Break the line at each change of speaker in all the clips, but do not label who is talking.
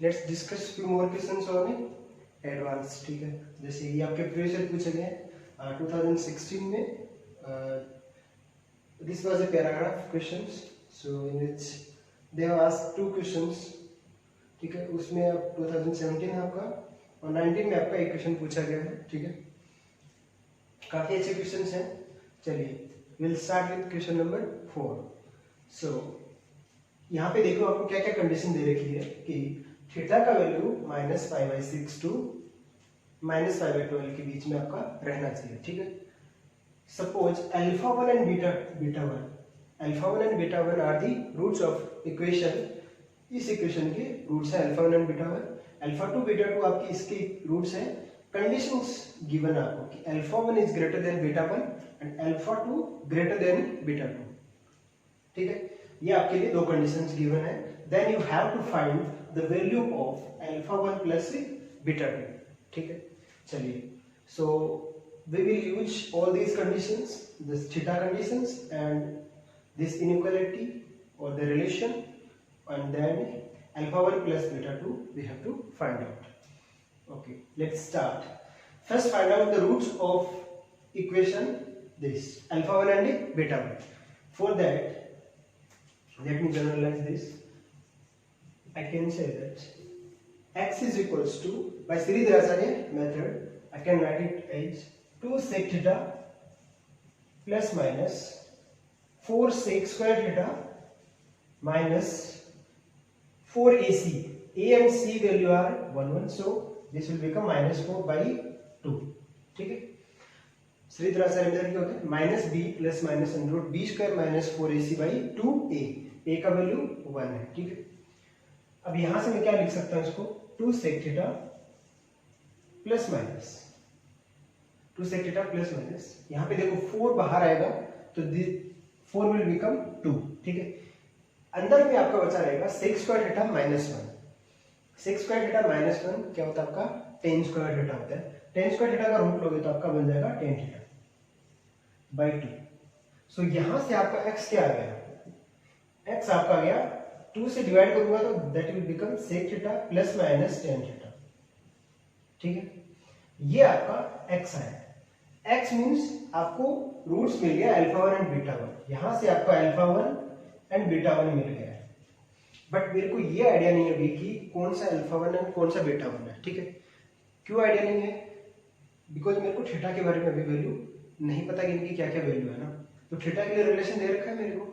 Let's discuss few more questions on advance. ठीक है, जैसे ये आपके प्रीवियस ईयर पूछे गए 2016 में। This was a paragraph questions, so in which they have asked two questions. ठीक है, उसमें अब 2017 है आपका और 19 में आपका एक क्वेश्चन पूछा गया है। ठीक है, काफी अच्छे क्वेश्चंस हैं। चलिए will start with question number 4। सो यहाँ पे देखो आपको क्या क्या कंडीशन दे रखी है कि थीटा का वैल्यू -5/6 टू -5/12 के बीच में आपका रहना चाहिए। ठीक है, suppose α1 and β1 are the roots of equation. इस इक्वेशन के रूट्स है α1 एंड β1, α2 β2 आपकी इसके रूट्स है। कंडीशंस गिवन आपको कि α1 is greater than β1 and α2 greater than β2। ठीक है, ये आपके लिए दो कंडीशंस गिवन है। Then you have to find the value of α1 plus β2। ठीक है, चलिए सो we will use all these conditions, this theta conditions and this inequality or the relation, and then α1 plus β2 we have to find out. Okay, let's start. First find out the roots of equation this α1 and β1. For that let me generalize this. I can say that x is equals to, by Sridharacharya method I can write it as 2 sec theta plus minus 4 sec square theta minus 4 AC. A and C value are 1, so this will become -4/2. ठीक है, Shridharacharya method क्या होता है -b plus minus under root b square minus 4ac/2a। a का value 1 है। ठीक है, अब यहां से मैं क्या लिख सकता हूं इसको 2 sec theta plus minus 2 sec theta plus minus, यहाँ पे देखो 4 बाहर आएगा तो 4 विल बिकम 2। ठीक है, अंदर में आपका बचा रहेगा sec square theta minus 1। sec square theta minus 1 क्या होता है आपका tan स्क्वायर थीटा होता है। tan स्क्वायर थीटा का रूट लोगे तो आपका बन जाएगा tan थीटा बाई 2। सो यहां से आपका x क्या आ गया, x आपका आ गया 2 से डिवाइड करूंगा तो that will become sec theta plus minus tan theta. ठीक है, ये आपका x है। x मींस आपको रूट्स मिल गया α1 एंड β1। यहां से आपका α1 एंड β1 मिल गया है, बट मेरे को ये आइडिया नहीं है अभी कि कौन सा α1 है कौन सा β1 है। ठीक है, क्यों आइडिया नहीं है, बिकॉज मेरे को थीटा के बारे में अभी वैल्यू नहीं पता कि इनकी क्या क्या वैल्यू है ना। तो थीटा के लिए रिलेशन दे रखा है मेरे को,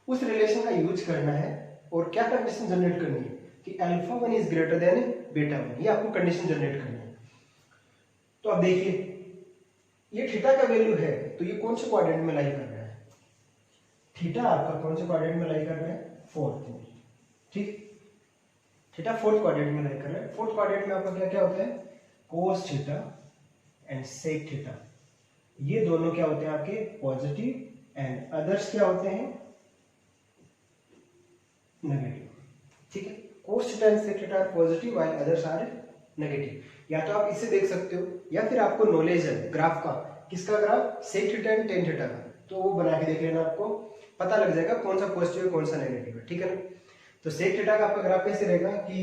उस रिलेशन का यूज करना है और क्या कंडीशन जनरेट करनी है कि α1 इज ग्रेटर देन β1। ये आपको कंडीशन जनरेट करनी है। तो अब देखिए ये थीटा का वैल्यू है तो ये कौन से क्वाड्रेंट में लाई कर रहा है, थीटा आपका कौन से क्वाड्रेंट में लाई कर रहा है, फोर्थ में। ठीक, थीटा फोर्थ क्वाड्रेंट में लाई कर रहा है। फोर्थ क्वाड्रेंट में आपका क्या क्या होता है cos theta and sec theta, ये दोनों क्या होते हैं आपके पॉजिटिव एंड अदर्स क्या होते हैं नेगेटिव। ठीक है, cos theta and sec theta are positive while others are negative. या तो आप इसे देख सकते हो या फिर आपको नॉलेज है ग्राफ का, किसका graph sec theta and tan theta का, तो वो बना के देख लेना, आपको पता लग जाएगा कौन सा पॉजिटिव है कौन सा नेगेटिव है। ठीक है ना, तो sec थीटा का आपका ग्राफ कैसे रहेगा कि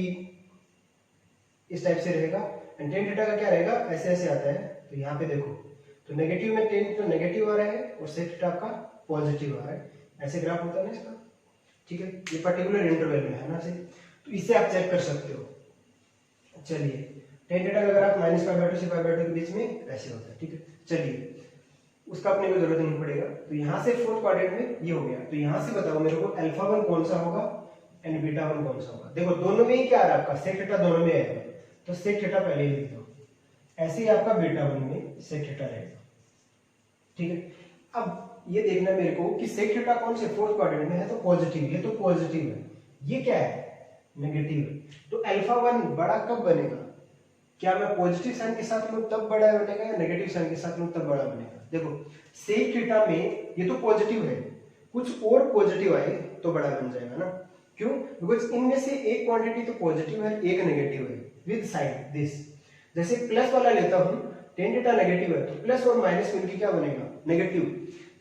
इस टाइप से रहेगा एंड tan थीटा का क्या रहेगा ऐसे ऐसे आता है। तो यहाँ पे देखो तो नेगेटिव में tan तो नेगेटिव आ रहा है और sec थीटा आपका पॉजिटिव आ रहा है, ऐसे ग्राफ होता है ना इसका। ठीक है, ये पर्टिकुलर इंटरवल में है ना से, तो इससे आप चेक कर सकते हो। चलिए tan थीटा का ग्राफ -π/2 से π/2 के बीच में ऐसे होता है। ठीक है, चलिए उसका अपने को जरूरत नहीं पड़ेगा। तो यहाँ से फोर्थ क्वाड्रेंट में ये हो गया, तो यहाँ से बताओ मेरे को α1 कौन सा होगा एंड β1 कौन सा होगा। देखो दोनों में ही क्या आ रहा है आपका sec थीटा, दोनों में आएगा तो sec थीटा पहले ही लिख दो, ऐसे ही आपका β1 में sec थीटा रहेगा। ठीक है, अब ये देखना मेरे को कि sec थीटा कौन से फोर्थ क्वाड्रेंट में है तो पॉजिटिव, ये तो पॉजिटिव है, ये क्या है नेगेटिव है। तो α1 बड़ा कब बनेगा, क्या मैं पॉजिटिव साइन के साथ लूं तब बड़ा बनेगा या नेगेटिव साइन के साथ लूं तब बड़ा बनेगा। देखो sec थीटा में ये तो पॉजिटिव है, कुछ और पॉजिटिव आए तो बड़ा बन जाएगा ना। क्यों, बिकॉज इनमें से एक क्वांटिटी तो पॉजिटिव है एक नेगेटिव है विद साइन दिस। जैसे प्लस वाला लेता हूं tan थीटा नेगेटिव है तो प्लस और माइनस मिलकर क्या बनेगा नेगेटिव।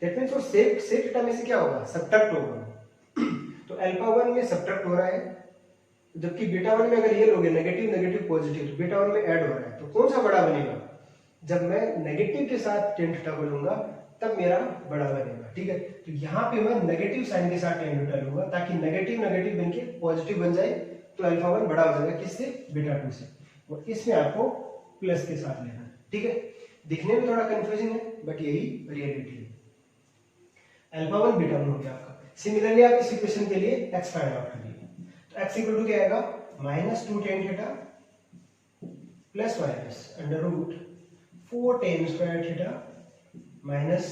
दैट मींस वो sec थीटा में से क्या होगा सब्ट्रैक्ट होगा। तो α1 में सब्ट्रैक्ट हो रहा है जबकि बीटा वन में अगर ये लोगे नेगेटिव नेगेटिव पॉजिटिव, तो बीटा वन में ऐड हो रहा है, तो कौन सा बड़ा बनेगा? जब मैं नेगेटिव के साथ टेन थीटा को लूंगा तब मेरा बड़ा बनेगा, ठीक है। तो यहाँ पे मैं नेगेटिव साइन के साथ टेन थीटा लूंगा ताकि नेगेटिव नेगेटिव बनके पॉजिटिव बन जाए, तो अल्फा वन बड़ा हो जाएगा किससे? बीटा टू से। और इसमें आपको प्लस के साथ लेना है, ठीक है। दिखने में थोड़ा कंफ्यूजिंग है बट यही रियलिटी है। अल्फा वन बीटा वन हो गया आपका। सिमिलरली आप इस इक्वेशन के लिए x फाइंड आउट करिए, तो x इक्वल टू क्या आएगा? -2 tan theta plus minus under root 4 tan square theta minus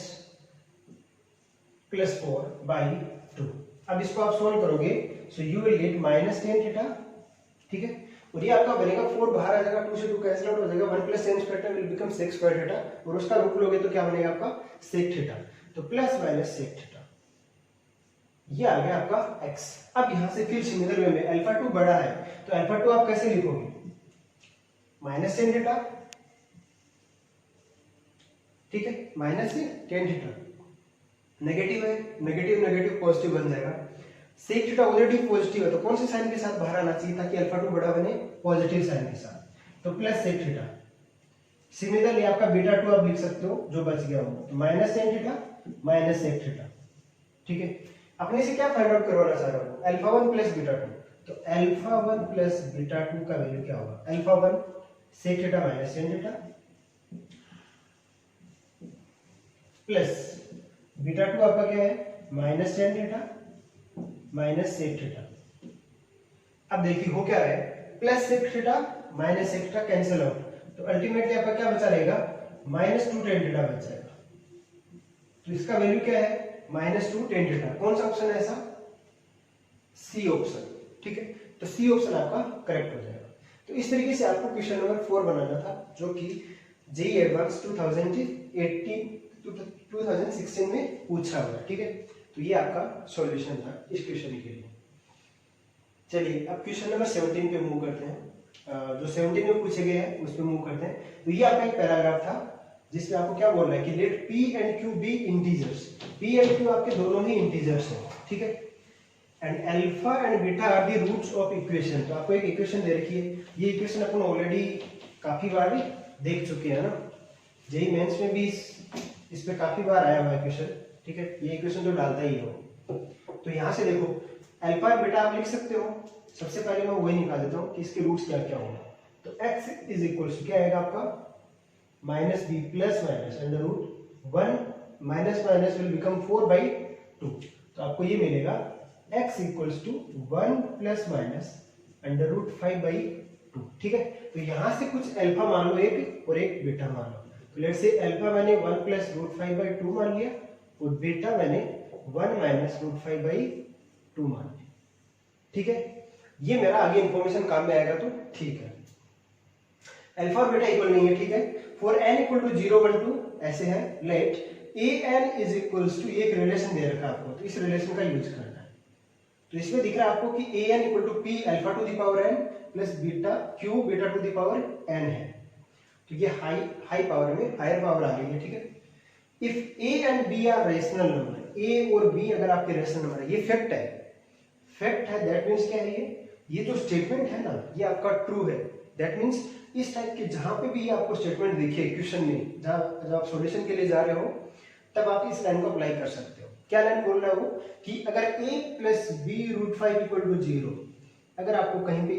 plus 4 by 2। अब इसको आप सोल्व करोगे so you will get -tan theta, ठीक है। और ये आपका बनेगा 4 बाहर आ जाएगा, 2 से 2 कैंसिल आउट हो जाएगा, 1 plus tan square will become sec square theta, और उसका रूट लोगे तो क्या बनेगा आपका? sec theta. तो प्लस माइनस sec थीटा, ये आ गया आपका x। अब यहां से फिर सिमिलर वे में अल्फा 2 बड़ा है, तो अल्फा 2 आप कैसे लिखोगे? -tan थीटा, ठीक है, -tan थीटा। नेगेटिव है, नेगेटिव नेगेटिव पॉजिटिव बन जाएगा। sec थीटा ऑलरेडी पॉजिटिव है, तो कौन से साइन के साथ बाहर आना चाहिए ताकि अल्फा 2 बड़ा बने? पॉजिटिव साइन के साथ, तो प्लस sec थीटा। सिमिलरली आपका बीटा 2 आप लिख सकते हो जो बच गया वो, तो -tan theta minus sec theta, ठीक है। अपने से क्या फाइंड आउट करवाना चाह रहा हूं? अल्फा 1 प्लस बीटा 2, तो अल्फा 1 प्लस बीटा 2 का वैल्यू क्या होगा? Alpha 1 sec theta minus tan theta plus beta 2 आपका क्या है? -tan theta minus sec theta. अब देखिए हो क्या रहा है? Plus sec theta minus sec theta cancel out, तो अल्टीमेटली आपका क्या बचा रहेगा? -2 tan थीटा बच जाएगा। तो इसका वैल्यू क्या है? -2 tan थीटा। कौन सा ऑप्शन है ऐसा? सी ऑप्शन, ठीक है। तो सी ऑप्शन आपका करेक्ट हो जाएगा। तो इस तरीके से आपको क्वेश्चन नंबर 4 बनाना था, जो कि जेईई एडवांस 2016 में पूछा हुआ है, ठीक है। तो ये आपका सॉल्यूशन था इस क्वेश्चन के लिए। चलिए अब क्वेश्चन नंबर 17 पे मूव करते हैं। जो 17 में पूछे गए हैं उस पे मूव करते हैं। तो ये आपका एक पैराग्राफ था जिसमें आपको क्या बोल रहा है कि let p and q be integers. p and q आपके दोनों ही इंटीजर्स हैं, ठीक है। And alpha and beta are the roots of equation. तो आपको एक इक्वेशन दे रखी है, ये इक्वेशन अपन ऑलरेडी काफी बार देख चुके हैं ना, जेईई मेंस में भी इस पे काफी बार आया हुआ है क्वेश्चन, ठीक है। ये इक्वेशन तो डालता ही हो। तो यहाँ से देखो अल्फा और बीटा आप लिख सकते हो। सबसे पहले मैं वही निकाल देता हूँ कि इसके रूट्स क्या क्या होंगे। तो x इज इक्वल टू क्या आएगा आपका? Minus b plus minus under root 1 minus minus will become 4/2। तो आपको ये मिलेगा x equals to 1 plus minus under root 5/2, ठीक है। तो यहां से कुछ अल्फा मान लो एक और एक बीटा मान लो। तो लेट्स से अल्फा मैंने 1 प्लस रूट 5/2 मान लिया और बीटा मैंने 1 माइनस रूट 5/2 मान लिया, ठीक है। ये मेरा आगे इंफॉर्मेशन काम में आएगा तो ठीक है। अल्फा और बीटा इक्वल नहीं है, ठीक है। फॉर n इक्वल टू 0 1 2 ऐसे है। Let an is equals to, एक रिलेशन दे रखा है आपको, तो इस रिलेशन का यूज करना है। तो इसमें दिख रहा है आपको कि an equal to p alpha to the power n plus beta q beta to the power n है। तो ये हाई पावर में हायर पावर आ गई है, ठीक है। If a and b are rational number, a और b अगर आपके रेशनल नंबर है, ये फैक्ट है, फैक्ट है। दैट मींस क्या है? ये जो स्टेटमेंट है ना, ये आपका ट्रू है। दैट मींस इस टाइप के जहां पे भी आपको स्टेटमेंट दिखे क्वेश्चन में, जब आप सॉल्यूशन के लिए जा रहे हो तब आप इस लाइन को अप्लाई कर सकते हो। क्या लाइन बोल रहा है वो कि अगर a plus b root 5 equal to 0, अगर आपको कहीं पे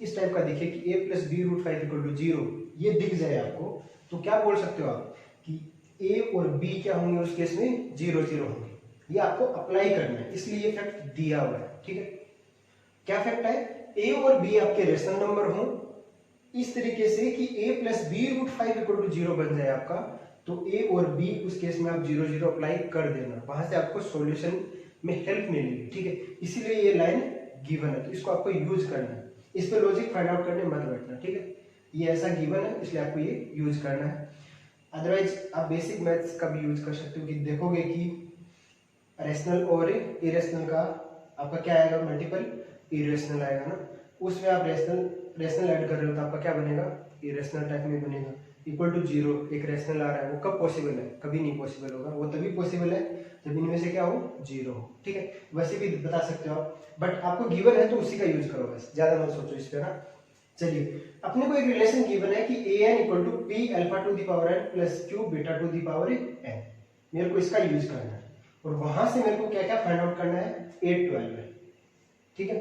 इस टाइप का दिखे कि a plus b root 5 equal to 0, ये दिख जाए आपको, तो क्या बोल सकते हो आप कि a और b क्या होंगे उस केस में? 0 0 होंगे। ये आपको अप्लाई करना है, इसलिए ये फैक्ट दिया हुआ है, ठीक है। क्या फैक्ट है? a और b आपके रेशनल नंबर हो इस तरीके से कि a plus b root 5 equal to 0 बन जाए आपका, तो a और b उस केस में आप 0 0 अप्लाई कर देना, वहां से आपको सॉल्यूशन में हेल्प मिलेगी, ठीक है। इसीलिए ये लाइन गिवन है, तो इसको आपको यूज करना है। इस पे लॉजिक फाइंड आउट करने मत बैठना, ठीक है। ये ऐसा गिवन है इसलिए आपको ये यूज करना है। अदरवाइज आप बेसिक मैथ्स का भी यूज कर सकते हो कि देखोगे कि रेशनल और इरेशनल का आपका क्या आएगा? मल्टीपल इरेशनल आएगा ना, उसमें आप रेशनल ऐड कर रहे हो तो आपका क्या बनेगा? इरेशनल टाइप में बनेगा। इक्वल टू 0 एक रेशनल आ रहा है, वो कब पॉसिबल है? कभी नहीं पॉसिबल होगा, वो तभी पॉसिबल है जब इनमें से क्या हो, 0 हो। ठीक है, वैसे भी बता सकते हो आप, बट आपको गिवन है तो उसी का यूज करो, बस ज्यादा मत सोचो इस पे ना। चलिए, अपने को एक रिलेशन गिवन है कि an equal to p alpha to the power n plus q beta to the power n। मेरे को इसका यूज करना है और वहां से मेरे को क्या क्या फाइंड आउट करना है, 8 12 है। ठीक है,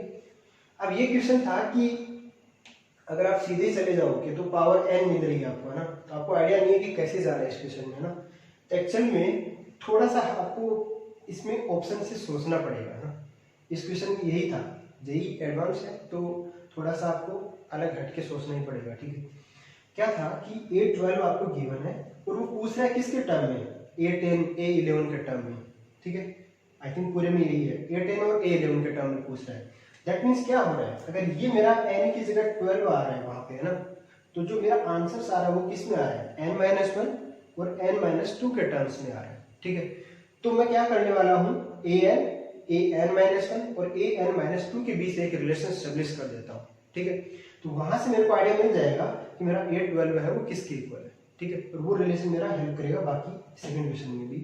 अब ये क्वेश्चन था कि अगर आप सीधे चले जाओगे तो पावर n मिल रही है आपको, है ना, तो आपको आइडिया नहीं है कि कैसे जाना है इस क्वेश्चन में ना। तो एक्चुअल में थोड़ा सा आपको इसमें ऑप्शन से सोचना पड़ेगा ना। इस क्वेश्चन में यही था, जेई एडवांस है तो थोड़ा सा आपको अलग हट के सोचना ही पड़ेगा। ठीक है, क्या था कि A12 आपको गिवन है और वो पूछ रहा है किसके टर्म में, A10 A11 के टर्म में। ठीक है, आई थिंक पूरे में यही है, A10 और A11 के टर्म में पूछ रहा है। दैट मीन्स क्या हो रहा है, अगर ये मेरा n की जगह 12 आ रहा है वहां पे, है ना, तो जो मेरा आंसर आ रहा है वो किस में आ रहा है, n-1 और n-2 के टर्म्स में आ रहा है। ठीक है, तो मैं क्या करने वाला हूँ, an-1 और an-2 के बीच एक रिलेशन स्टेब्लिश कर देता हूँ। ठीक है, तो वहां से मेरे को आइडिया मिल जाएगा कि मेरा A12 है वो किसके इक्वल है। ठीक है, और वो रिलेशन मेरा हेल्प करेगा बाकी सेकंड क्वेश्चन में भी।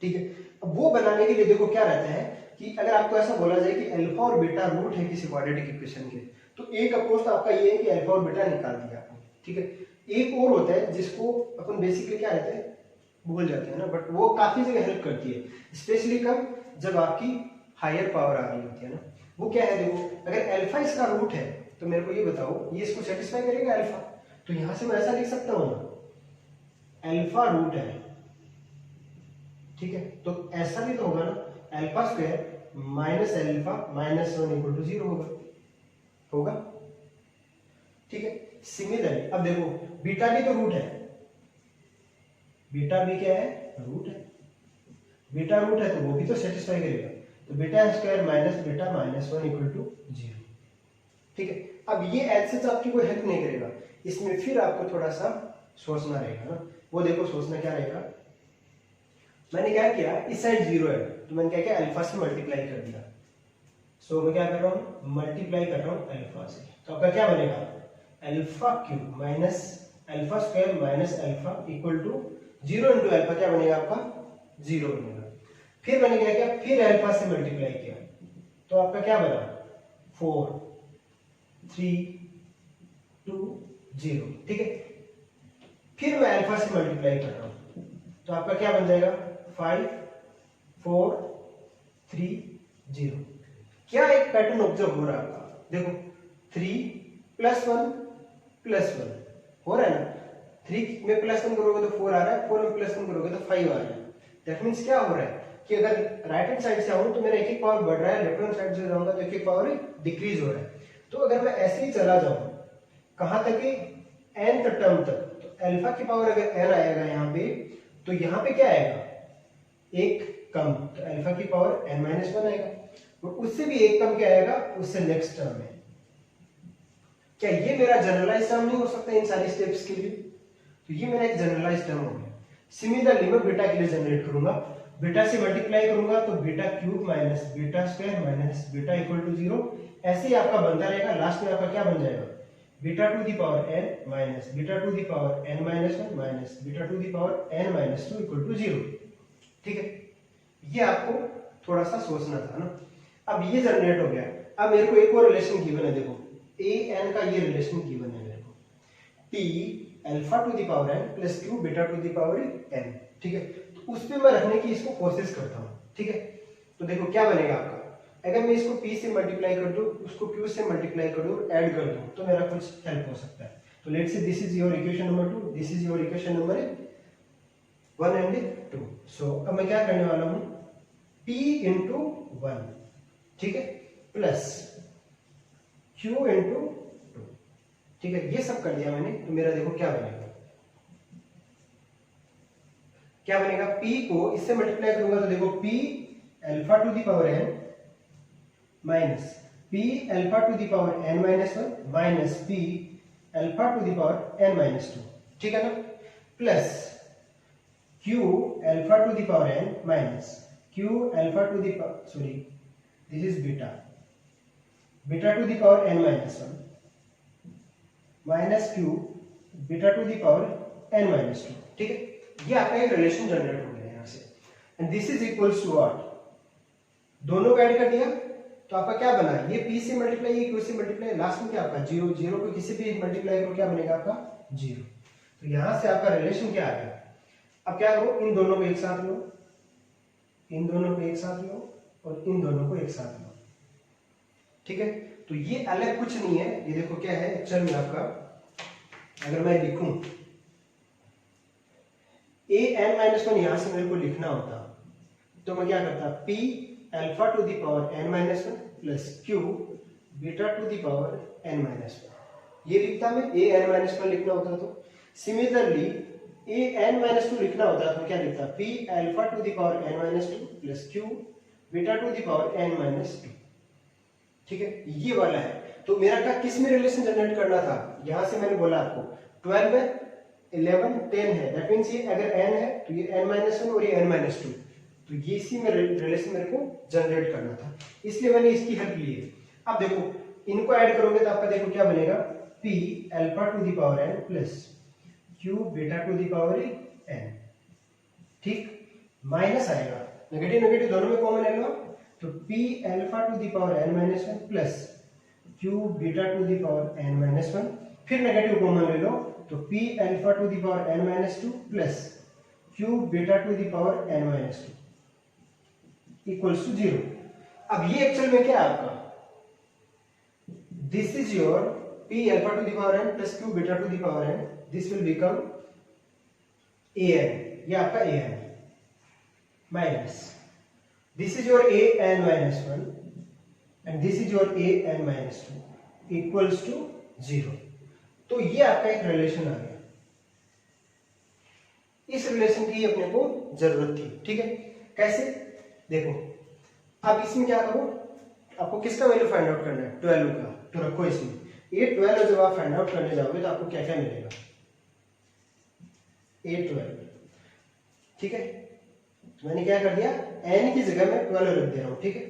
ठीक है, अब वो बनाने के लिए देखो क्या रहता है कि अगर आपको ऐसा बोला जाए कि अल्फा और बीटा रूट है किसी क्वाड्रेटिक इक्वेशन के, तो एक अप्रोच तो आपका ये है कि अल्फा और बीटा निकाल दिया आपने। ठीक है, एक और होता है जिसको अपन बेसिकली क्या रहते हैं, भूल जाते हैं ना, बट वो काफी जगह हेल्प करती है, स्पेशली कब, जब आपकी हायर पावर आ रही होती है ना। वो क्या है, देखो अगर अल्फा इसका रूट है तो मेरे को ये बताओ ये इसको सेटिस्फाई करेगा अल्फा, तो यहां से मैं ऐसा लिख सकता हूं अल्फा रूट है। ठीक है, तो ऐसा भी तो होगा ना, alpha square minus alpha minus 1 equal to 0 होगा। ठीक है, सिमिलरली अब देखो बीटा भी तो रूट है, बीटा भी क्या है, रूट है, बीटा रूट है तो वो भी तो सेटिस्फाई करेगा, तो beta square minus beta minus 1 equal to 0। ठीक है, अब ये ऐसे तो आपकी कोई हेल्प नहीं करेगा, इसमें फिर आपको थोड़ा सा सोचना रहेगा ना। वो देखो सोचना क्या रहेगा, मैंने क्या किया, इस साइड 0 है तो मैंने क्या किया, अल्फा से मल्टीप्लाई कर दिया। सो मैं क्या कर रहा हूं, मल्टीप्लाई कर रहा हूं अल्फा से, तो आपका क्या बनेगा, alpha cube minus alpha square minus alpha equal to 0 into alpha क्या बनेगा आपका, 0 बनेगा। फिर मैंने क्या किया, फिर अल्फा से मल्टीप्लाई किया तो आपका क्या बना, 4 3 2 0। ठीक है, फिर मैं अल्फा से मल्टीप्लाई कर रहा हूं तो आपका क्या बन जाएगा, 5 4 3 0। क्या एक पैटर्न ऑब्जर्व हो रहा है आपका, देखो 3 प्लस 1 प्लस 1 हो रहा है ना, 3 में प्लस 1 करोगे तो 4 आ रहा है, 4 में प्लस 1 करोगे तो 5 आ रहा है। दैट मीन्स क्या हो रहा है कि अगर राइट हैंड साइड से आऊं तो मेरा एक एक पावर बढ़ रहा है, लेफ्ट हैंड साइड से जाऊंगा तो एक एक पावर डिक्रीज हो रहा है। तो अगर मैं ऐसे ही चला जाऊं कहां तक, n तक टर्म तक, तो अल्फा की पावर अगर n आएगा यहाँ पे, तो यहाँ पे क्या आएगा, एक कम, तो अल्फा की पावर n-1 आएगा, और उससे भी एक कम क्या आएगा, उससे नेक्स्ट टर्म है। क्या ये मेरा जनरलाइज टर्म नहीं हो सकता इन सारी स्टेप्स के लिए, तो ये मेरा एक जनरलाइज टर्म हो गया। सिमिलरली मैं बीटा के लिए जनरेट करूंगा, बीटा से मल्टीप्लाई करूंगा तो beta cube minus beta square minus beta equal to 0, ऐसे ही आपका बनता रहेगा। लास्ट में आपका क्या बन जाएगा, beta to the power n minus beta to the power n-1 minus beta to the power n-2 equal to 0। ठीक है, ये आपको थोड़ा सा सोचना था ना। अब ये जनरेट हो गया, अब मेरे को एक और रिलेशन गिवन है, देखो an का ये रिलेशन गिवन है मेरे को, p alpha to the power n plus q beta to the power n। ठीक है, तो उस पे मैं रखने की इसको कोशिश करता हूँ। ठीक है, तो देखो क्या बनेगा आपका, अगर मैं इसको p से मल्टीप्लाई कर दूं, उसको q से मल्टीप्लाई कर दूं, ऐड कर दूं, तो मेरा कुछ हेल्प हो सकता है। तो let's say this is your equation number 2, this is your equation number 1 and 2। सो अब मैं क्या करने वाला हूं, p इंटू 1, ठीक है, प्लस q इंटू 2। ठीक है, ये सब कर दिया मैंने, तो मेरा देखो क्या बनेगा, क्या बनेगा, p को इससे मल्टीप्लाई करूंगा तो देखो p alpha to the power n minus p alpha to the power n-1 minus p alpha to the power n-2। ठीक है ना, plus q alpha to the power n minus q alpha to the power, sorry this is beta to the power n-1 minus q beta to the power n minus 2, ठीक है। ये आपका एक relation generate हो गया यहाँ से, and this is equals to what, दोनों को ऐड कर दिया तो आपका क्या बना, ये p से मल्टीप्लाई, ये q से मल्टीप्लाई, लास्ट में क्या आपका 0, 0 को किसी भी मल्टीप्लाई करो क्या बनेगा आपका 0। तो यहां से आपका रिलेशन क्या आ गया। अब क्या करो, इन दोनों को एक साथ लो, इन दोनों को एक साथ लो और इन दोनों को एक साथ लो, ठीक है। तो ये अलग कुछ नहीं है, ये देखो क्या है एक्चुअल में आपका, अगर मैं लिखूं an-1 यहां से मेरे को लिखना होता तो मैं क्या करता, p alpha to the power n-1 plus q beta to the power n-1, ये लिखता मैं, an-1 लिखना होता तो। सिमिलरली an-2 लिखना होता तो क्या लिखता, p alpha to the power n-2 plus q beta to the power n-2, ठीक है। ये वाला है। तो मेरा क्या किस में रिलेशन जनरेट करना था, यहां से मैंने बोला आपको 12 है, 11, 10 है, दैट मींस ये अगर n है तो ये n-1 और ये n-2, तो ये इसी में रिलेशन मेरे को जनरेट करना था, इसलिए मैंने इसकी हेल्प ली है। अब देखो इनको ऐड करोगे तो आपका देखो क्या बनेगा, p alpha to the power n plus q beta to the power n, ठीक। माइनस आएगा, नेगेटिव नेगेटिव दोनों में कॉमन ले लो, तो p alpha to the power n-1 plus q beta to the power n-1, फिर नेगेटिव कॉमन ले लो तो p alpha to the power n-2 plus q beta to the power n-2 equals to 0। अब ये actual में क्या है आपका, this is your p alpha to the power n plus q beta to the power n, this will become an, ये आपका an minus this is your an-1 and this is your an-2 equals to 0। तो ये आपका एक relation आ गया, इस relation की अपने को जरूरत थी, ठीक है। कैसे देखो, अब इसमें क्या करो, आपको किसका वैल्यू फाइंड आउट करना है, 12 का, तो रखो इसमें ये 12, जब आप फाइंड आउट करने जाओगे तो आपको क्या क्या मिलेगा, a12, ठीक है। मैंने क्या कर दिया, n की जगह में 12 रख दे रहा हूं, ठीक है।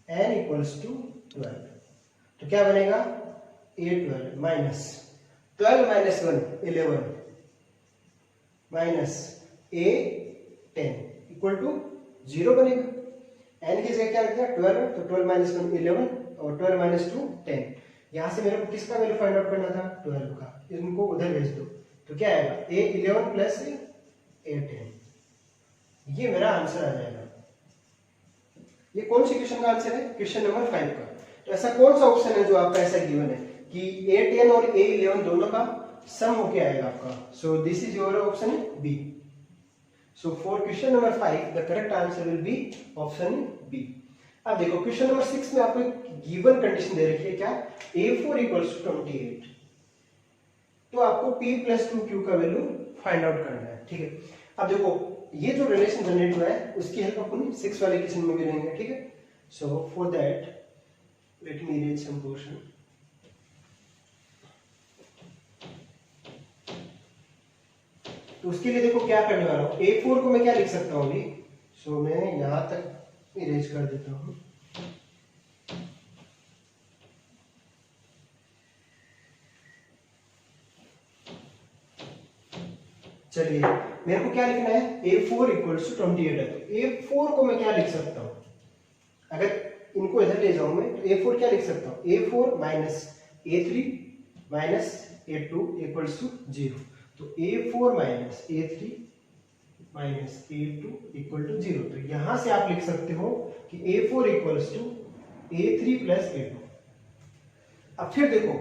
n इक्वल्स टू 12, तो क्या बनेगा a12 minus 12 minus 1 11 minus a10 equal to 0 बनेगा। n की जगह क्या रख दिया 12, तो 12 माइनस 1 11 और 12 माइनस 2 10। यहां से मेरे को किसका वैल्यू फाइंड आउट करना था, 12 का, इनको उधर भेज दो तो क्या आएगा a11 प्लस a10, ये मेरा आंसर आ जाएगा। ये कौन सी क्वेश्चन का आंसर है, क्वेश्चन नंबर 5 का। तो ऐसा कौन सा ऑप्शन है जो आपका ऐसा गिवन है कि a10 और a11 दोनों का सम होके आएगा आपका, so this is your option B. So for question number 5 the correct answer will be option B. अब देखो क्वेश्चन नंबर 6 में आपको एक गिवन कंडीशन दे रखी है, क्या, a4 इक्वल्स टू 28, तो आपको p प्लस 2q का वैल्यू फाइंड आउट करना है, ठीक है। अब देखो ये जो रिलेशन जनरेट हुआ है उसकी हेल्प अपन 6 वाले क्वेश्चन में भी लेंगे, ठीक है। So for that let me read some portion. तो उसके लिए देखो क्या करने वाला हूं, a4 को मैं क्या लिख सकता हूं अभी, सो मैं यहां तक इरेज कर देता हूं। चलिए मेरे को क्या लिखना है, a4 इक्वल्स टू 28 है, तो a4 को मैं क्या लिख सकता हूं, अगर इनको इधर ले जाऊं मैं तो a4 क्या लिख सकता हूं, a4 minus a3 minus a2 equals to 0, तो a4 minus a3 minus a2 equal to 0। तो यहां से आप लिख सकते हो कि a4 equals to a3 plus a2। अब फिर देखो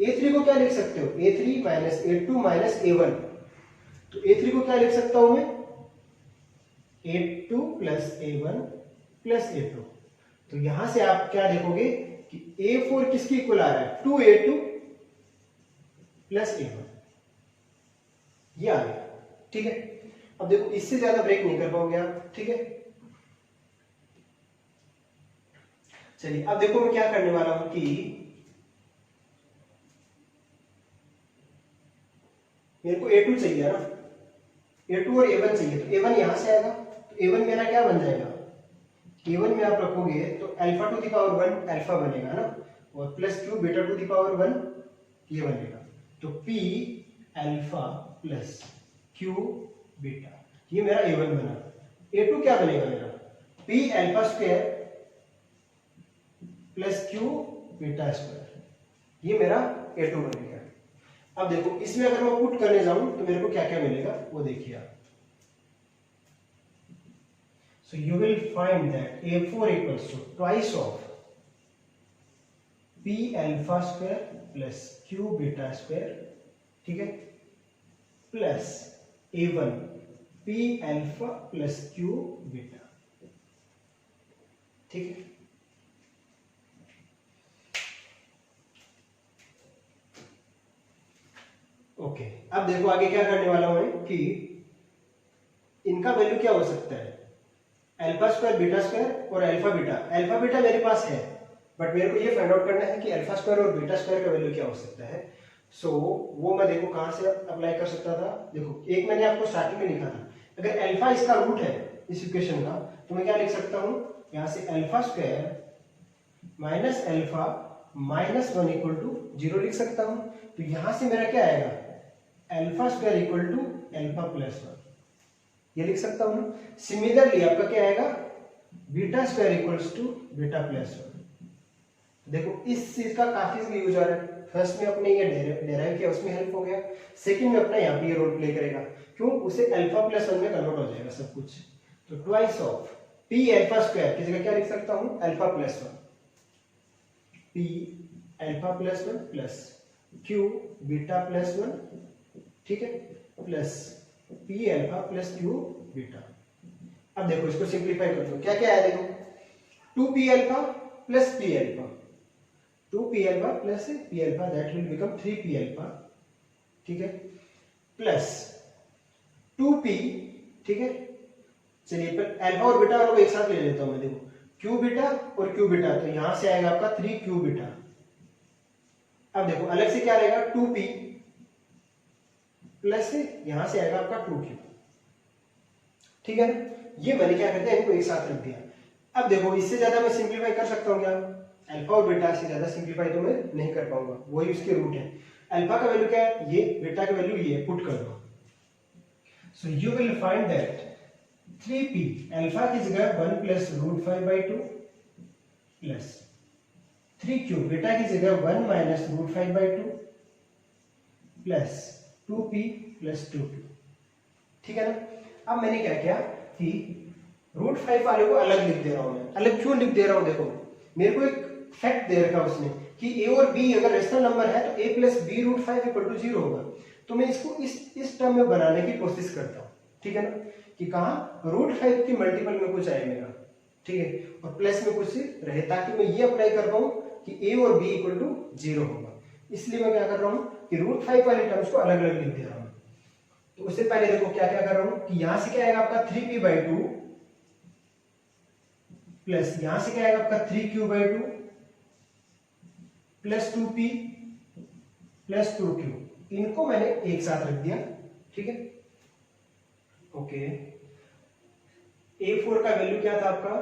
a3 को क्या लिख सकते हो, a3 minus a2 minus a1, तो a3 को क्या लिख सकता हूं मैं, a2 plus a1 plus a2। तो यहां से आप क्या देखोगे कि a4 किसके इक्वल आ रहा है, 2a2 प्लस a1, ये आ गया, ठीक है। अब देखो इससे ज्यादा ब्रेक नहीं कर पाओगे आप, ठीक है। चलिए अब देखो मैं क्या करने वाला हूं कि मेरे को a2 चाहिए ना, a2 और a1 चाहिए, तो a1 यहां से आएगा, तो a1 मेरा क्या बन जाएगा, a1 में आप रखोगे तो alpha to the power 1 alpha बनेगा ना, और plus q beta to the power 1 ये बनेगा। तो P alpha plus Q beta, ये मेरा A1 बना। A2 क्या बनेगा मेरा? P alpha square plus Q beta square, ये मेरा A2 बन गया। अब देखो इसमें अगर मैं पुट करने जाऊं तो मेरे को क्या क्या मिलेगा वो देखिए आप। So you will find that A4 equals to twice of P alpha square plus Q beta square, ठीक है, plus A1 P alpha plus Q beta, ठीक है। ओके, अब देखो आगे क्या करने वाला हूं मैं कि इनका वैल्यू क्या हो सकता है, अल्फा स्क्वायर बीटा स्क्वायर और अल्फा बीटा। अल्फा बीटा मेरे पास है, बट मेरे को ये फाइंड आउट करना है कि अल्फा स्क्वायर और बीटा स्क्वायर का वैल्यू क्या हो सकता है। सो वो मैं देखो कहां से अप्लाई कर सकता था। देखो एक मैंने आपको स्टार्टिंग में लिखा था, अगर अल्फा इसका रूट है इस इक्वेशन का, तो मैं क्या लिख सकता हूं, यहां से alpha square minus alpha minus 1 equal to 0 लिख सकता हूं। तो यहां से मेरा क्या आएगा, alpha square equal to alpha plus 1, ये लिख सकता हूं। सिमिलरली आपका क्या आएगा, beta square equals to beta plus 1। देखो इस चीज का काफी यूज आ रहा है। फर्स्ट में अपने ये डेराइव किया, उसमें हेल्प हो गया। सेकंड में अपना यहाँ पे ये रोल प्ले करेगा, क्यों, उसे अल्फा प्लस 1 में कन्वर्ट हो जाएगा सब कुछ। तो twice of P alpha square की जगह क्या लिख सकता हूं, alpha plus 1, P alpha plus 1 plus q beta plus 1, ठीक है, plus P alpha plus q beta. अब देखो इसको सिंप्लीफाई कर दो, क्या क्या है देखो, 2p alpha plus p alpha, 2p alpha plus p alpha, that will become 3p alpha, ठीक है, प्लस 2p, ठीक है। चलिए पर अल्फा और बीटा वालों को एक साथ ले लेता हूं मैं, देखो q बीटा और q बीटा, तो यहां से आएगा आपका 3q बीटा। अब देखो अलग से क्या रहेगा, 2p प्लस यहां से आएगा आपका 2q, ठीक है ना। ये मैंने क्या कर दिया, इनको एक साथ रख दिया। अब देखो इससे ज्यादा मैं सिंप्लीफाई कर सकता हूं क्या, अल्फा और बीटा से ज्यादा सिंप्लीफाई तो मैं नहीं कर पाऊंगा, वही उसके रूट है। अल्फा का वैल्यू क्या है, ये, बीटा का वैल्यू ये, पुट कर दो। सो you will find that 3p alpha की जगह 1 plus root 5/2 plus 3q beta की जगह 1 minus root 5/2 plus 2p plus 2q, ठीक है ना। अब मैंने क्या किया कि रूट 5 वाले को अलग लिख दे रहा हूं मैं। अलग क्यों लिख दे रहा हूं, देखो मेरे को एक फैक्ट दे रखा उसने कि a और b अगर रेशनल नंबर है तो a plus b root 5 equal to 0 होगा। तो मैं इसको इस टर्म में बनाने की कोशिश करता हूं, ठीक है ना, कि कहां रूट 5 की मल्टीपल में कुछ आए मेरा, ठीक है, और प्लस में कुछ रहे, ताकि मैं ये अप्लाई कर पाऊं कि a और b इक्वल टू 0 होगा। इसलिए मैं क्या कर रहा हूं कि रूट 5 वाले टर्म्स को अलग अलग लिख दे रहा हूं। तो उससे पहले देखो क्या क्या कर रहा हूं कि यहां से क्या आएगा आपका 3p/2 प्लस यहां से क्या आएगा आपका 3q/2 plus 2p plus 2q, इनको मैंने एक साथ रख दिया, ठीक है। ओके, a4 का वैल्यू क्या था आपका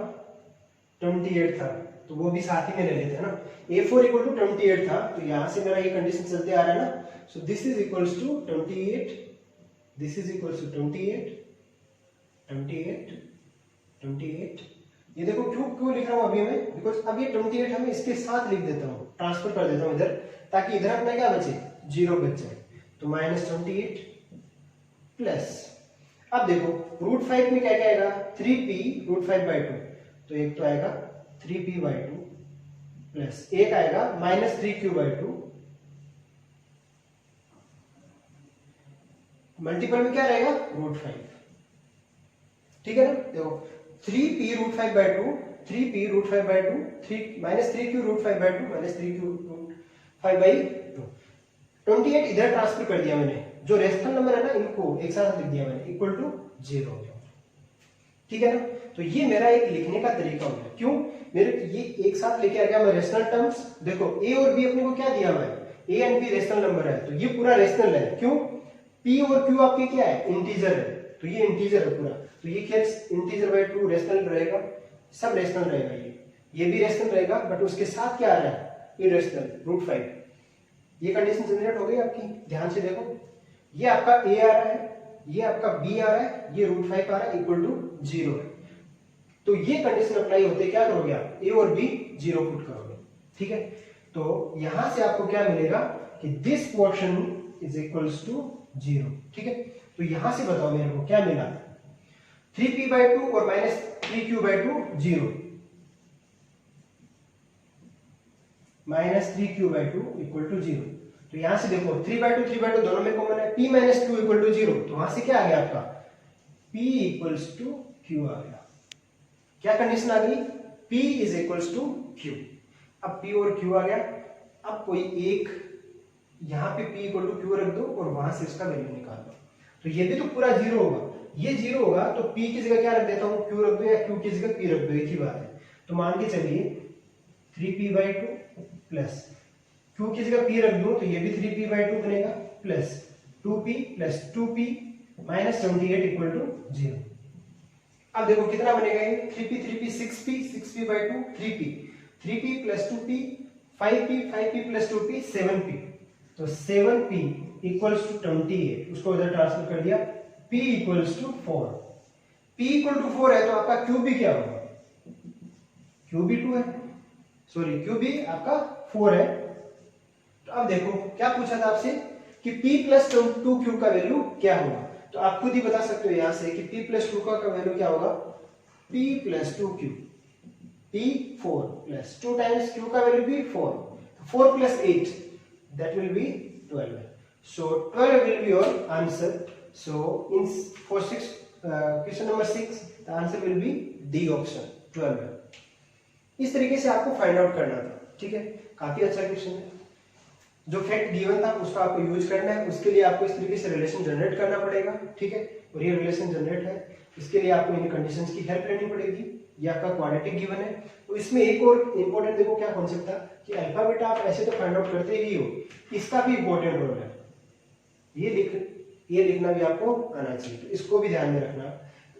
28 था, तो वो भी साथ ही में ले लेते हैं ना। a4 इक्वल टू 28 था, तो यहां से मेरा ये कंडीशन चलते आ रहा है ना। So this is equals to 28, this is equals to 28, 28, 28। ये देखो क्यों लिख रहा हूं अभी मैं, बिकॉज अब ये 28 हमें इसके साथ लिख देता हूं, ट्रांसफर कर देता हूं इधर, ताकि इधर अपना क्या बचे, 0 बच जाए। तो -28 प्लस, अब देखो रूट 5 में क्या क्या आएगा, 3p रूट 5/2, तो एक तो आएगा 3p/2 प्लस एक आएगा -3q/2, मल्टीपल में क्या रहेगा रूट 5, ठीक है ना। देखो 3p root 5/2, 3p root 5/2, 3q root 5/2 3q root 5/2, 28 इधर ट्रांसफर कर दिया मैंने, जो रेशनल नंबर है ना इनको एक साथ लिख दिया मैंने, इक्वल टू 0 हो गया, ठीक है ना। तो ये मेरा एक लिखने का तरीका हो गया, क्यों, मेरे ये एक साथ लेके आ गया मैं रेशनल टर्म्स। देखो a और b अपने को क्या दिया हुआ है, a and b rational number है, तो ये पूरा रेशनल है, क्यों, p और q आपके क्या है, इंटीजर है, तो ये इंटीजर है पूरा, तो ये खैर इंटीजर/2 रेशनल रहेगा, सब रेशनल रहेगा, ये भी रेशनल रहेगा, बट उसके साथ क्या आ रहा है, इरेशनल रूट 5, ये कंडीशन जनरेट हो गई आपकी, ध्यान से देखो, ये आपका a आ रहा है, ये आपका b आ रहा है, ये √5 आ रहा है इक्वल टू 0 है। तो ये कंडीशन अप्लाई होते क्या करोगे आप, a और b 0 पुट करोगे, ठीक है। तो यहां से आपको क्या मिलेगा कि this portion is equals to 0, ठीक है। तो यहां से बताओ मेरे को क्या मिला, 3p/2 और -3q/2 0, -3q/2 इक्वल टू 0। तो यहां से देखो 3/2 दोनों में कॉमन है, p - q इक्वल टू 0, तो वहां से क्या आ गया आपका p इक्वल्स टू q आ गया। क्या कंडीशन आ गई, p is equals to q। अब p और q आ गया, अब कोई एक यहां पे p इक्वल टू q रख दो और वहां से इसका वैल्यू निकाल दो। तो ये भी तो पूरा 0 होगा, ये 0 होगा तो p की जगह क्या रख देता हूं, q रख दो, या q की जगह p रख दो, एक ही बात है। तो मान के चलिए 3p/2 प्लस q की जगह p रख दूं तो ये भी 3p/2 बनेगा, plus 2p plus 2p minus 28 equal to 0। अब देखो कितना बनेगा ये, 3p 6p/2 3p plus 2p 5p plus 2p 7p, तो 7p इक्वल्स टू 28, उसको इधर ट्रांसफर कर दिया, p equals to 4। p equal to 4 है तो आपका q भी क्या होगा, q भी 2 है, सॉरी q भी आपका 4 है। तो अब देखो क्या पूछा था आपसे कि p प्लस 2q का वैल्यू क्या होगा, तो आप खुद ही बता सकते हो यहां से कि p प्लस 2 का वैल्यू क्या होगा, p plus 2q, p 4 plus 2 times q का वैल्यू भी 4, 4 plus 8 that will be 12, so 12 will be your answer। so in for question number 6 the answer will be D option 12। इस तरीके से आपको find out करना था, ठीक है। काफी अच्छा क्वेश्चन है, जो फैक्ट गिवन था उसका आपको यूज करना है, उसके लिए आपको इस तरीके से रिलेशन जनरेट करना पड़ेगा, ठीक है। और ये रिलेशन जनरेट है, इसके लिए आपको इन कंडीशंस की हेल्प लेनी पड़ेगी, ये आपका क्वाड्रेटिक गिवन है। तो इसमें एक और इंपॉर्टेंट देखो क्या कॉन्सेप्ट था कि अल्फा बीटा आप ऐसे तो फाइंड आउट करते ही हो, इसका भी इंपॉर्टेंट रोल है, ये लिखना भी आपको आना चाहिए, तो इसको भी ध्यान में रखना।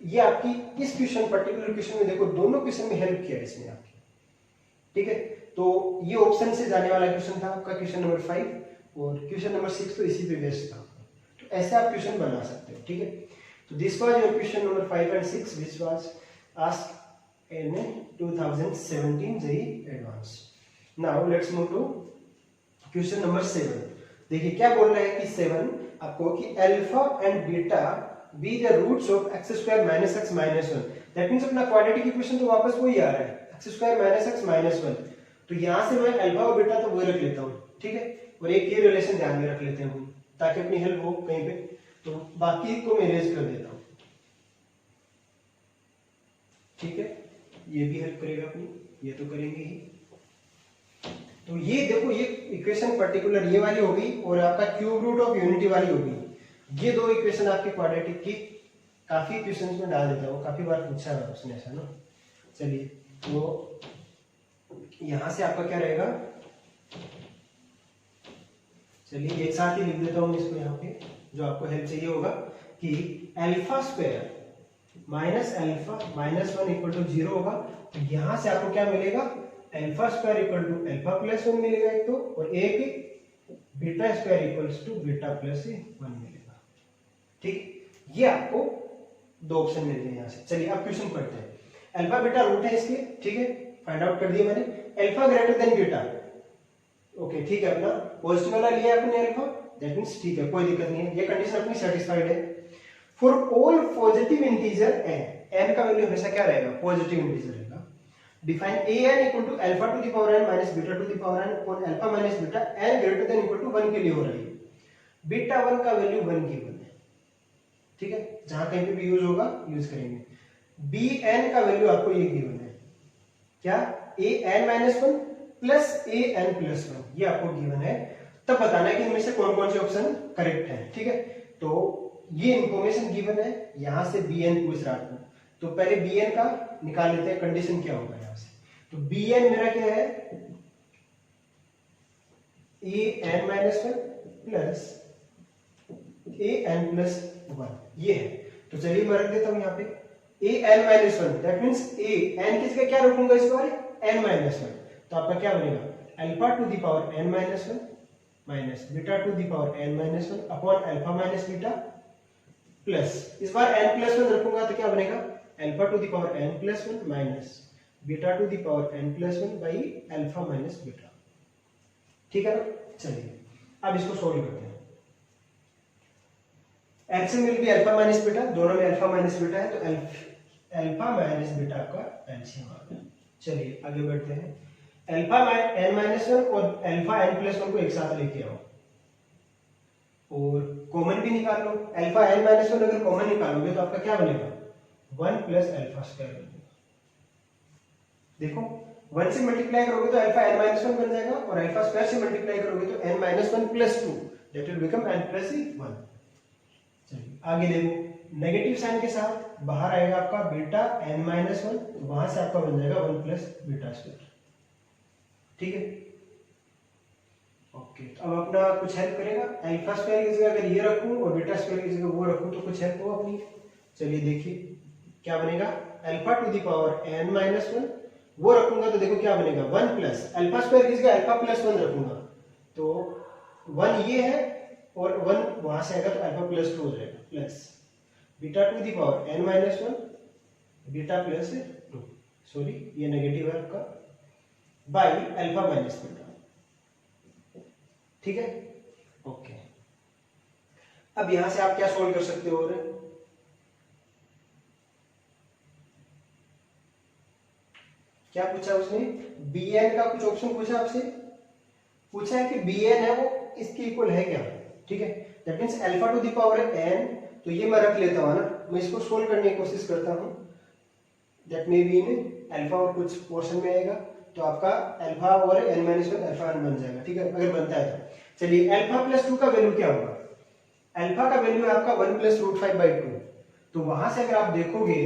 ये आपकी इस क्वेश्चन पर्टिकुलर क्वेश्चन में देखो दोनों क्वेश्चन में हेल्प किया है इसमें आपकी, ठीक है। तो ये ऑप्शन से जाने वाला क्वेश्चन था आपका क्वेश्चन नंबर 5 और क्वेश्चन नंबर 6 तो इसी पे बेस्ड था, तो ऐसे आप क्वेश्चन बना सकते हो, ठीक है। तो this was your question number 5 and 6 which was asked in 2017 JEE Advanced। Now let's move to question number 7। देखिए क्या बोल रहा है कि 7 आपको कि alpha and beta be the roots of x² - x - 1, that means अपना क्वाड्रेटिक इक्वेशन तो वापस वही आ रहा है, x² - x - 1। तो यहां से मैं अल्फा और बीटा तो वही रख लेता हूं, ठीक है। और एक ये रिलेशन ध्यान में रख लेते हैं ताकि अपनी हेल्प हो कहीं पे, तो बाकी को मैं इरेज कर देता हूं, ठीक है। ये भी हेल्प करेगा अपनी, ये तो करेंगे ही। तो ये देखो ये इक्वेशन पर्टिकुलर ये वाली हो गई और आपका क्यूब रूट ऑफ यूनिटी वाली हो गई। ये दो इक्वेशन आपकी क्वाड्रेटिक की काफी क्वेश्चंस में डाल देता हूँ, काफी बार पूछा है उसने ऐसा ना। चलिए तो यहां से आपका क्या रहेगा, चलिए एक साथ ही लिख देता हूं इसको यहाँ पे, जो आपको हेल्प चाहिए होगा कि alpha square minus alpha minus 1 equal to 0 होगा। तो यहां से आपको क्या मिलेगा, alpha square equal to alpha plus 1 मिलेगा एक तो, और एक beta square equals to beta plus 1 मिलेगा, ठीक। ये आपको दो ऑप्शन मिल गए यहाँ से। चलिए अब क्वेश्चन पढ़ते हैं। अल्फा बीटा रूट है इसके, ठीक है, फाइंड आउट कर दिया मैंने। Alpha greater than beta, okay ठीक है, अपना पॉजिटिव वाला लिया अपने अल्फा, दैट मींस ठीक है, कोई दिक्कत नहीं है, ये कंडीशन अपनी सेटिस्फाइड है। For all positive integer n का वैल्यू हमेशा क्या रहेगा, पॉजिटिव इंटीजर रहेगा। Define an equal to alpha to the power n minus beta to the power n और alpha minus beta n greater than equal to 1 के लिए हो रही है। बीटा 1 का वैल्यू 1 गिवन है, ठीक है, जहां कहीं पे भी यूज होगा यूज करेंगे। bn का वैल्यू आपको ये गिवन है, क्या an-1 प्लस an+1, ये आपको गिवन है। तब बताना है कि इनमें से कौन कौन से ऑप्शन करेक्ट है, ठीक है। तो ये इंफॉर्मेशन गिवन है, यहां से bn पूछ रहा था, तो पहले bn का निकाल लेते हैं, कंडीशन क्या होगा यहां से। तो bn मेरा क्या है, an-1 प्लस an+1, ये है। तो चलिए मैं रख देता हूं यहाँ पे an-1, दैट मींस n की जगह क्या रखूंगा इस बार, n-1, तो आपका क्या बनेगा, alpha to the power n-1 minus beta to the power n minus one upon alpha minus beta plus, इस बार n प्लस वन रखूंगा तो क्या बनेगा, alpha to the power n plus one minus beta to the power n plus one by alpha minus beta. ठीक है ना। चलिए अब इसको सोल्व करते हैं। LCM will be alpha minus beta, दोनों में अल्फा माइनस बीटा है तो अल्फा माइनस बीटा का एलसीएम आ गया। चलिए आगे बढ़ते हैं। अल्फा n माइनस वन और अल्फा n प्लस वन को एक साथ लेके आओ और कॉमन भी निकाल लो। अल्फा n माइनस वन अगर कॉमन निकालोगे तो आपका क्या बनेगा, 1 प्लस अल्फा स्क्वायर बनेगा। देखो 1 से मल्टीप्लाई करोगे तो अल्फा n माइनस वन बन जाएगा और अल्फा स्क्वायर से मल्टीप्लाई करोगे तो n minus one plus two, that will become n plus 1। चलिए आगे देखो, नेगेटिव साइन के साथ बाहर आएगा आपका बीटा n माइनस वन, तो वहां से आपका बन जाएगा 1 प्लस बीटा स्क्वायर। ठीक है, ओके। तो अब अपना कुछ हेल्प करेगा, अल्फा स्क्वायर की जगह अगर ये रखूं और बीटा स्क्वायर की जगह वो रखूं तो कुछ हेल्प हो अपनी। चलिए देखिए क्या बनेगा, alpha to the power n minus one वो रखूंगा तो देखो क्या बनेगा, 1 प्लस अल्फा स्क्वायर की जगह अल्फा प्लस 1 रखूंगा तो 1 ये है और 1 वहां से आएगा तो अल्फा प्लस 2 हो जाएगा, plus beta to the power n minus one beta plus 2, sorry ये नेगेटिव है आपका, बाई अल्फा माइनस बीटा। ठीक है, ओके। अब यहां से आप क्या सोल्व कर सकते हो, और क्या पूछा उसने, bn का कुछ ऑप्शन पूछा आपसे, पूछा है कि bn है वो इसके इक्वल है क्या। ठीक है, that means alpha to the power n, तो ये मैं रख लेता हूं ना, मैं इसको सोल्व करने की कोशिश करता हूं, that may be in alpha और कुछ पोर्शन में आएगा तो आपका अल्फा और n minus one alpha n बन जाएगा। ठीक है, अगर बनता है तो चलिए अल्फा प्लस 2 का वैल्यू क्या होगा, अल्फा का वैल्यू है आपका 1 प्लस रूट 5 बाई 2, तो वहां से अगर आप देखोगे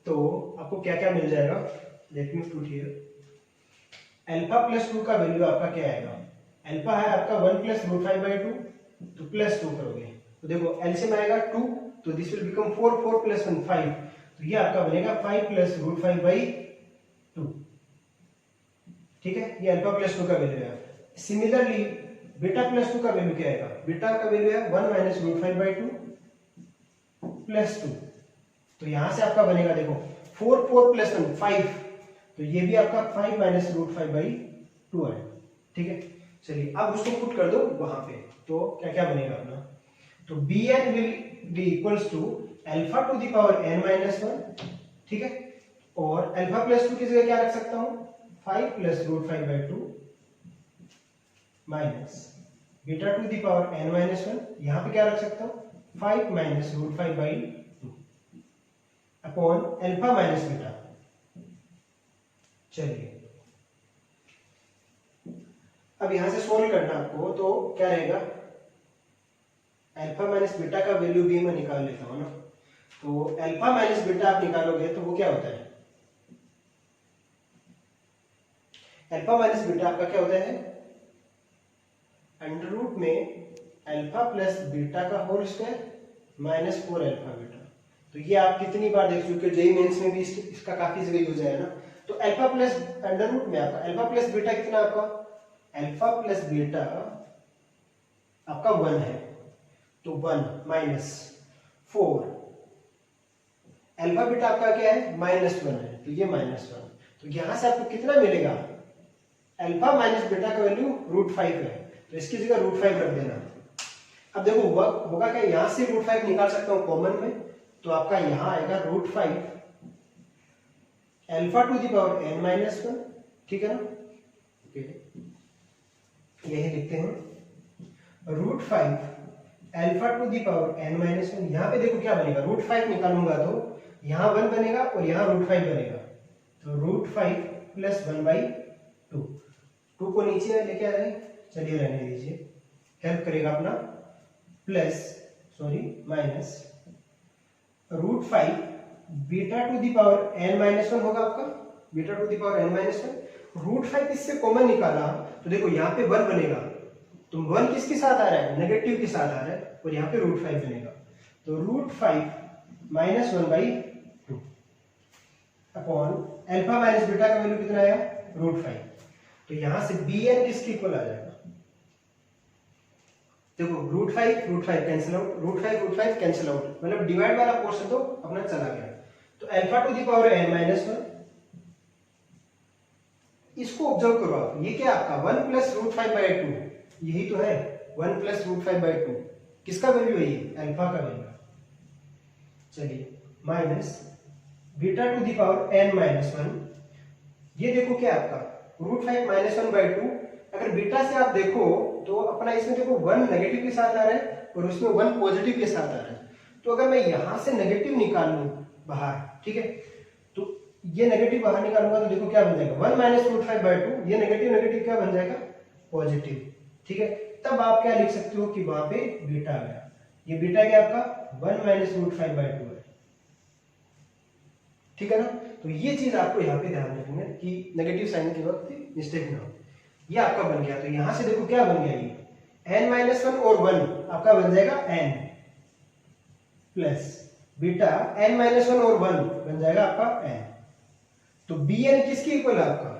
तो आपको क्या क्या मिल जाएगा, let me put here, alpha plus 2 का वैल्यू आपका क्या आएगा, अल्फा है आपका 1 प्लस रूट 5 बाई 2, तो प्लस 2 करोगे तो देखो एलसीएम आएगा 2, तो दिस विल बिकम 4, 4 प्लस 1 5, तो ये आपका बनेगा 5 प्लस रूट 5 बाई 2। ठीक है, ये अल्फा प्लस 2 का वैल्यू है। सिमिलरली बीटा प्लस 2 का वैल्यू क्या आएगा, बीटा का वैल्यू है 1 माइनस रूट 5 बाई 2 प्लस 2, तो यहां से आपका बनेगा देखो 4, 4 प्लस 1 5, तो ये भी आपका 5 माइनस रूट 5 बाई 2 है। ठीक है, चलिए अब उसको पुट कर दो वहां पे, तो क्या क्या बनेगा अपना, तो bn will be equals to alpha to the power n minus one. ठीक है, और अल्फा प्लस 2 की जगह क्या रख सकता हूं, 5 plus root 5 by 2 minus beta to the power n minus one, यहां पे क्या रख सकता हूं, 5 minus root 5 by 2 upon alpha minus beta. चलिए अब यहां से सोल्व करना आपको, तो क्या रहेगा, अल्फा माइनस बीटा का वैल्यू भी मैं निकाल लेता हूं ना, तो अल्फा माइनस बीटा आप निकालोगे तो वो क्या होता है, अल्फा माइनस बीटा आपका क्या होता है, अंडर रूट में अल्फा प्लस बीटा का whole square minus 4 alpha beta. तो ये आप कितनी बार देख चुके हो, जेईई मेंस में भी इसका काफी जगह यूज है ना। तो अल्फा प्लस अंडर रूट में आपका अल्फा प्लस बीटा कितना, आपका अल्फा प्लस बीटा आपका 1 है, तो 1 माइनस 4, अल्फा बीटा आपका क्या है, -1 है, तो ये -1, तो यहां से आपको कितना मिलेगा, अल्फा माइनस बीटा का वैल्यू √5 है, तो इसकी जगह √5 रख देना। अब देखो होगा क्या, यहां से √5 निकाल सकता हूं कॉमन में, तो आपका यहां आएगा √5 alpha to the power n minus one. ठीक है ना, ओके, यही लिखते हैं √5 alpha to the power n minus one. यहां पे देखो क्या बनेगा, √5 निकालूंगा तो यहां 1 बनेगा और यहां √5 बनेगा, तो √5 प्लस 1 बाई 2, 2 को नीचे लेके आ जाए, चलिए रहने दीजिए, हेल्प करेगा अपना, plus sorry minus √5 beta to the power n minus one होगा आपका, beta to the power n minus one, √5 इससे कॉमन निकाला तो देखो यहाँ पे 1 बनेगा, तो 1 किसके साथ आ रहा है, नेगेटिव के साथ आ रहा है, और यहाँ पे √5 बनेगा, तो √5 minus 1 by 2 upon alpha minus beta का वैल्यू कितना आया, √5, तो यहां से bn किसके इक्वल आ जाएगा, देखो root five cancel out, root five cancel out, मतलब डिवाइड वाला पोर्शन तो अपना चला गया। तो alpha to the power n minus one, इसको ऑब्जर्व करो आप, ये क्या आपका one plus root five by two, यही तो है one plus root five by two, किसका वैल्यू है ये, अल्फा का वैल्यू। चलिए minus beta to the power n minus one, ये देखो क्या आपका root five minus one by two. अगर बीटा से आप देखो तो अपना इसमें देखो वन नेगेटिव के साथ आ रहा है और उसमें वन पॉजिटिव के साथ आ रहा है। तो अगर मैं यहां से नेगेटिव निकाल लूं बाहर, ठीक है, तो ये नेगेटिव बाहर निकालूंगा तो देखो क्या बन जाएगा, one minus root five by two, ये नेगेटिव नेगेटिव क्या बन जाएगा, पॉजिटिव, ठीक है। तब आप क्या लिख सकते हो कि वहां पे बीटा आ गया, ये बीटा क्या आपका one minus root five by two है, ठीक है ना। तो ये चीज आपको यहाँ पे ध्यान रखनी है कि नेगेटिव साइन के वक्त मिस्टेक ना हो। ये आपका बन गया, तो यहां से देखो क्या बन गया, ये n माइनस वन और वन आपका बन जाएगा n plus beta n minus one और वन बन जाएगा आपका n। तो bn किसके इक्वल है आपका,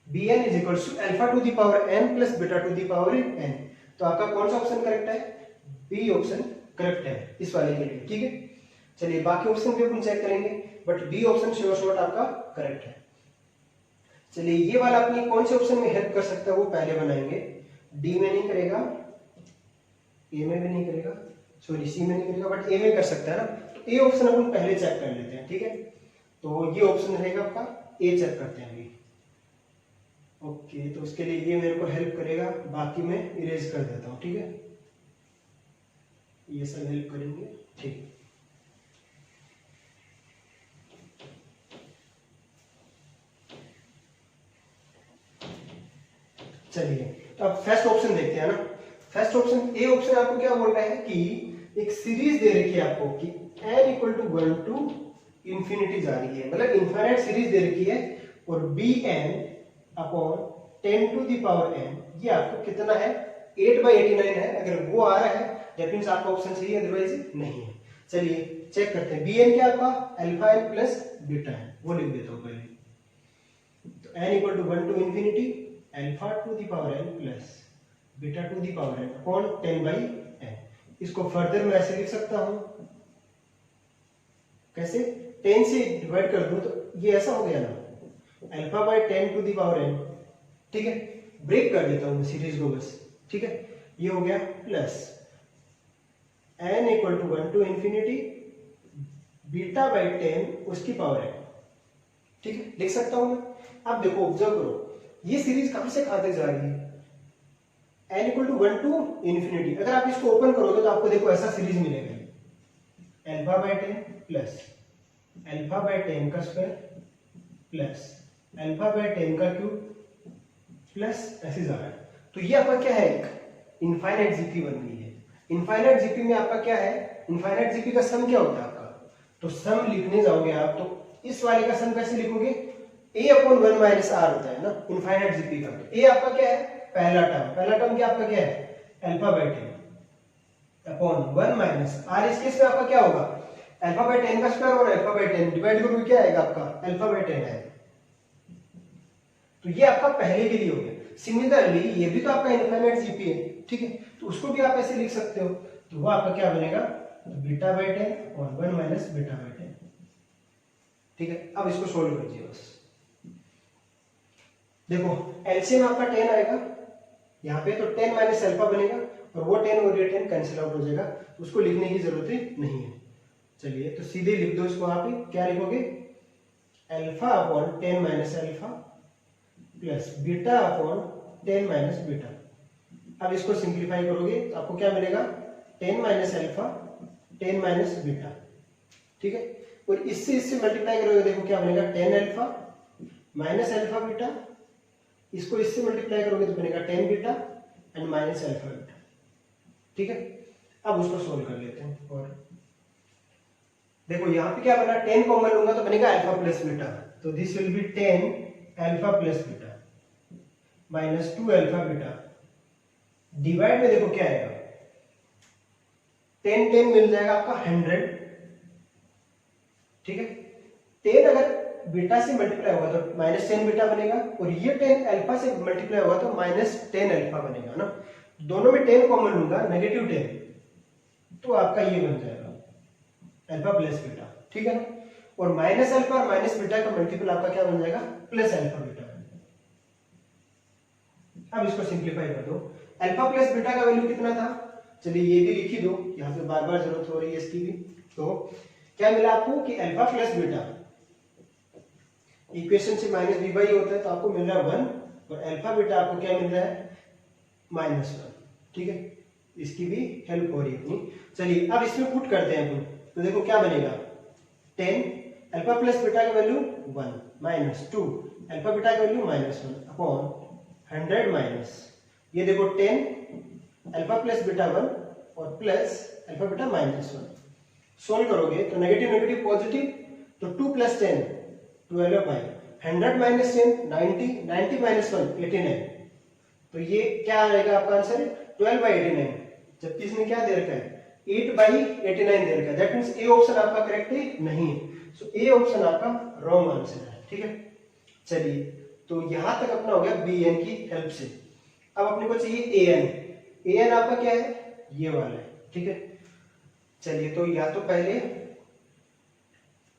bn is equal to alpha to the power n plus beta to the power n। तो आपका कौन सा ऑप्शन करेक्ट है, बी ऑप्शन करेक्ट है इस वाले के लिए, ठीक है। चलिए बाकी ऑप्शन भी अपन चेक करेंगे, but B option sure shot आपका करेक्ट है। चलिए ये वाला अपनी कौन से ऑप्शन में हेल्प कर सकता है वो पहले बनाएंगे, डी में नहीं करेगा, ए में भी नहीं करेगा, सॉरी सी में नहीं करेगा, बट ए में कर सकता है ना। तो ए ऑप्शन अपन पहले चेक कर लेते हैं, ठीक है। तो ये ऑप्शन रहेगा आपका ए, चेक करते हैं अभी। ओके, तो उसके लिए ये मेरे को हेल्प करेगा, बाकी मैं इरेज कर देता हूँ, ठीक है, ये सब हेल्प करेंगे, ठीक। चलिए तो अब फर्स्ट ऑप्शन देखते हैं ना। फर्स्ट ऑप्शन ए ऑप्शन आपको क्या बोल रहा है कि एक सीरीज दे रखी है आपको कि n equal to one to infinity जा रही है, मतलब इनफाइनाइट सीरीज दे रखी है, और bn upon 10 to the power n, ये आपको कितना है 8/89 है। अगर वो आ रहा है दैट मींस आपका ऑप्शन सही है, अदरवाइज नहीं है। चलिए चेक करते हैं, bn क्या आपका अल्फा n प्लस बीटा है, वो लिख देता हूं पहले। तो n equal to one to infinity alpha to the power n plus beta to the power n upon 10/n। इसको फर्दर मैं ऐसे लिख सकता हूं, कैसे, 10 से डिवाइड कर दूं तो ये ऐसा हो गया ना, alpha by 10 to the power n, ठीक है। ब्रेक कर देता हूं सीरीज को बस, ठीक है, ये हो गया plus n equal to one to infinity beta by 10 उसकी पावर n, ठीक है, लिख सकता हूं मैं। अब देखो ऑब्जर्व करो, ये सीरीज कहां से कहां तक जा रही है, n equal to one to infinity. अगर आप इसको ओपन करोगे तो आपको देखो ऐसा सीरीज मिलेगा, alpha by 10 plus alpha by 10 का स्क्वायर प्लस अल्फा बाय 10 का क्यूब प्लस ऐसे जा रहा है। तो ये आपका क्या है, एक इनफाइनाइट जीपी बन गई है। इनफाइनाइट जीपी में आपका क्या है, इनफाइनाइट जीपी का सम क्या होता है आपका, तो सम लिखने जाओगे आप तो इस वाले का सम कैसे लिखोगे, a upon one minus r होता है ना इनफाइनाइट जीपी का। तो a आपका क्या है, पहला टर्म क्या आपका क्या है, alpha by 10 upon one minus r. इस केस में आपका क्या होगा, अल्फा बाय 10 का स्क्वायर और अल्फा बाय 10 डिवाइड करोगे क्या आएगा आपका, अल्फा बाय 10 आएगा। तो ये आपका पहले के लिए हो गया। सिमिलरली ये भी तो आपका इनफाइनाइट जीपी है, ठीक है, तो उसको भी आप ऐसे लिख सकते हो। तो वो आपका क्या बनेगा, तो बीटा बाय 10 और वन माइनस बीटा बाय 10, ठीक है। अब इसको सोल्व कीजिए बस। देखो एलसीएम आपका 10 आएगा यहाँ पे, तो 10 माइनस अल्फा बनेगा और वो 10 और ये 10 कैंसिल आउट हो जाएगा, तो उसको लिखने की जरूरत नहीं है। चलिए तो सीधे लिख दो इसको, आप क्या लिखोगे, alpha upon 10 minus alpha plus beta upon 10 minus beta. अब इसको सिंप्लीफाई करोगे तो आपको क्या मिलेगा, 10 माइनस अल्फा 10 माइनस बीटा, ठीक है। और इससे मल्टीप्लाई करोगे देखो क्या बनेगा, 10 अल्फा माइनस अल्फा बीटा, इसको इससे मल्टीप्लाई करोगे तो बनेगा 10 beta and minus alpha beta, ठीक है। अब उसको सोल्व कर लेते हैं। और देखो यहाँ पे क्या बना, 10 कॉमन लूंगा तो बनेगा अल्फा प्लस बीटा, तो this will be 10 alpha plus beta minus 2 alpha beta. Divide में देखो क्या आएगा, 10 10 मिल जाएगा आपका 100, ठीक है। 10 अगर बीटा से मल्टीप्लाई होगा तो माइनस 10 बीटा बनेगा, और ये 10 अल्फा से मल्टीप्लाई होगा तो माइनस 10 अल्फा बनेगा ना। दोनों में 10 कॉमन लूंगा, -10, तो आपका ये बन जाएगा अल्फा प्लस बीटा, ठीक है ना। और माइनस अल्फा और माइनस बीटा का मल्टीपल आपका क्या बन जाएगा, प्लस अल्फा बीटा बन जाएगा। अब इसको सिंप्लीफाई कर दो, अल्फा प्लस बीटा का वैल्यू कितना था, चलिए ये भी लिख ही दो, यहाँ पे बार बार जरूरत हो रही है इसकी भी। तो क्या मिला आपको कि अल्फा प्लस बीटा इक्वेशन से माइनस बी बाई होता है, तो आपको मिल रहा है 1, और अल्फा बीटा आपको क्या मिल रहा है, -1, ठीक है। इसकी भी हेल्प हो रही है अपनी। चलिए अब इसमें पुट करते हैं अपन, तो देखो क्या बनेगा, 10 अल्फा प्लस बीटा का वैल्यू 1 -2 अल्फा बीटा का वैल्यू -1 अपॉन 100 माइनस ये देखो 10 अल्फा प्लस बीटा 1 और प्लस अल्फा बीटा -1। सोल्व करोगे तो नेगेटिव नेगेटिव पॉजिटिव, तो 2 + 10 12 बाई 100 - 10 90 90 - 1 89, तो ये क्या आएगा आपका आंसर 12/89, जबकि इसमें क्या दे रखा है 8/89 दे रखा है। दैट मींस ए ऑप्शन आपका करेक्ट है नहीं है, सो ए ऑप्शन आपका रॉन्ग आंसर है, ठीक है। चलिए तो यहां तक अपना हो गया बी एन की हेल्प से। अब अपने को चाहिए ए एन, ए एन आपका क्या है, ये वाला है, ठीक है। चलिए तो या तो पहले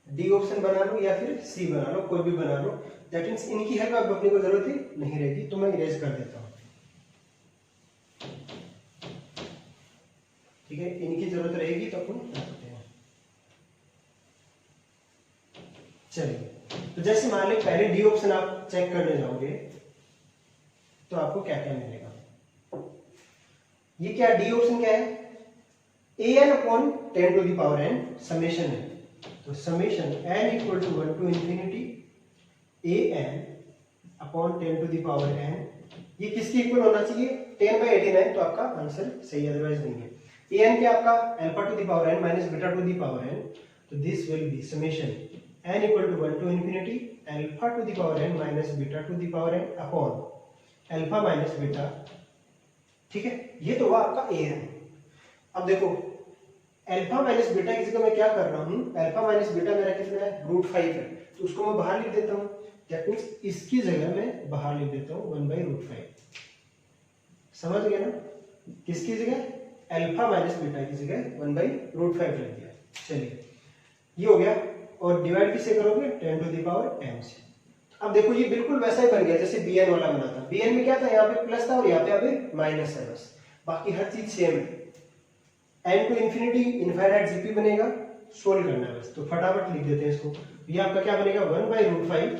डी ऑप्शन बना लो या फिर सी बना लो, कोई भी बना लो, दैट मींस इनकी हेल्प अब अपने को जरूरत ही नहीं रहेगी, तो मैं इरेज कर देता हूं, ठीक है। इनकी जरूरत रहेगी तो अपन करते हैं। चलिए तो जैसे मान लो पहले डी ऑप्शन आप चेक करने जाओगे तो आपको क्या क्या मिलेगा, ये क्या डी ऑप्शन क्या है, A N upon 10 to the power n summation है, तो summation n = 1 to infinity a n upon 10 to the power n, ये किसके इक्वल होना चाहिए 10/89, तो आपका आंसर सही, अदरवाइज नहीं है। ए एन क्या आपका alpha to the power n minus beta to the power n, तो this will be summation n = 1 to infinity alpha to the power n minus beta to the power n upon alpha minus beta, ठीक है। ये तो हुआ आपका A N. अब देखो alpha minus beta की जगह मैं क्या कर रहा हूं, अल्फा माइनस बीटा मेरा कितना है √5 है, तो उसको मैं बाहर लिख देता हूं, दैट मींस इसकी जगह मैं बाहर लिख देता हूं 1/√5, समझ गए ना। किसकी जगह अल्फा माइनस बीटा की जगह 1/√5 लिख दिया। चलिए ये हो गया, और डिवाइड किससे करोगे 10 टू द पावर m से। अब देखो ये बिल्कुल वैसा ही बन गया जैसे bn वाला बना था, bn में क्या था, यहाँ पे प्लस था और यहाँ पे अभी माइनस है, बस बाकी हर चीज सेम है। n to infinity infinite GP बनेगा, सोल्व करना है बस, तो फटाफट लिख देते हैं इसको। ये आपका क्या बनेगा 1/√5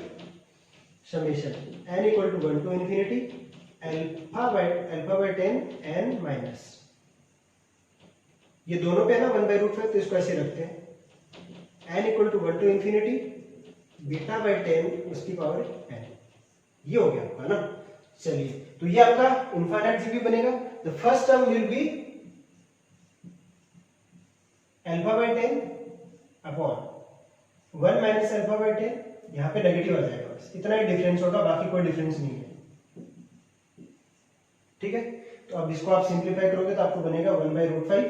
summation n = 1 to infinity अल्फा/10 n minus, ये दोनों पे है ना 1/√5, तो इसको ऐसे रखते हैं n = 1 to infinity β/10 उसकी पावर n, ये हो गया आपका ना। चलिए तो ये आपका इनफाइनाइट जीपी बनेगा। The first term will be अल्फा/10 अपॉन 1 माइनस अल्फा/10, यहां पे नेगेटिव आ जाएगा, बस इतना ही डिफरेंस होगा, बाकी कोई डिफरेंस नहीं है, ठीक है। तो अब इसको आप सिंप्लीफाई करोगे तो आपको बनेगा 1/√5,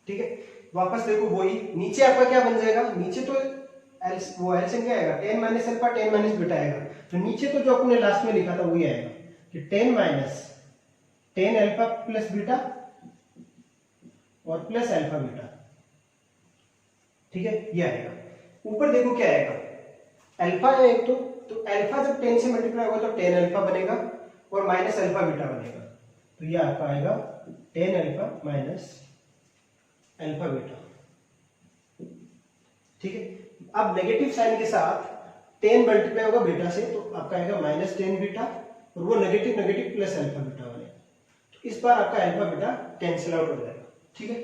ठीक है। वापस देखो वही नीचे आपका क्या बन जाएगा, नीचे तो वो एलसीएम क्या आएगा 10 माइनस अल्फा 10 माइनस बीटा आएगा, तो नीचे तो जो आपने लास्ट में लिखा था वही आएगा कि 10 माइनस 10 अल्फा प्लस बीटा और प्लस अल्फा बीटा, ठीक है, ये आएगा। ऊपर देखो क्या आएगा, अल्फा है एक, तो अल्फा जब 10 से मल्टीप्लाई होगा तो 10 अल्फा बनेगा और माइनस अल्फा बीटा बनेगा, तो ये आपका आएगा 10 अल्फा माइनस अल्फा बीटा, ठीक है। अब नेगेटिव साइन के साथ 10 मल्टीप्लाई होगा बीटा से, तो आपका आएगा -10 बीटा, और वो negative negative plus alpha beta बनेगा, तो इस बार आपका अल्फा बीटा कैंसिल आउट हो जाएगा, ठीक है।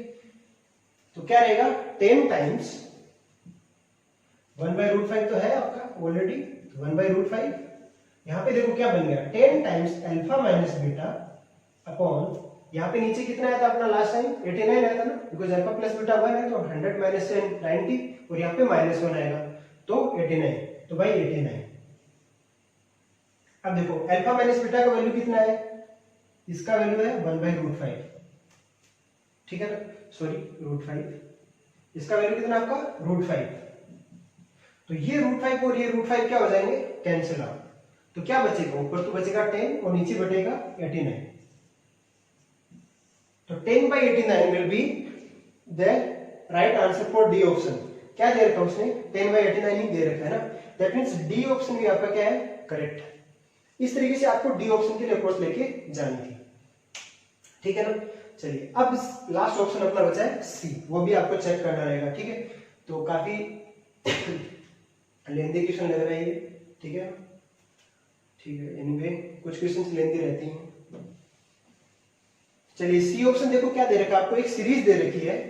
तो क्या रहेगा 10 टाइम्स 1/√5 तो है आपका ऑलरेडी, 1/√5, यहां पे देखो क्या बन गया 10 times alpha minus beta upon, यहाँ पे नीचे कितना आया था अपना लास्ट टाइम 89 आया था ना, बिकॉज अल्फा प्लस बीटा 1 है, तो 100 माइनस 10 90, और यहाँ पे -1 आएगा तो 89, तो भाई 89। अब देखो अल्फा माइनस बीटा का वैल्यू कितना है, इसका वैल्यू है 1/√5, ठीक है ना, सॉरी √5, इसका वैल्यू कितना आपका √5, तो ये √5 और ये √5 क्या हो जाएंगे कैंसिल आउट, तो क्या बचेगा, ऊपर तो बचेगा 10 और नीचे बचेगा 89। तो 10/89 will be the right answer for D option. क्या दे रखा है उसने, 10/89 ही दे रखा है ना, दैट मींस डी ऑप्शन भी आपका क्या है, करेक्ट है। इस तरीके से आपको डी ऑप्शन के लिए अप्रोच लेके जानी थी, ठीक है ना। चलिए अब लास्ट ऑप्शन अपना बचा है सी, वो भी आपको चेक करना रहेगा, ठीक है। तो काफी लेंथी क्वेश्चन लग रहा है ये, ठीक है, ठीक है। एनीवे कुछ क्वेश्चंस लेंथी रहती हैं। चलिए सी ऑप्शन देखो क्या दे रखा है आपको, एक सीरीज दे रखी है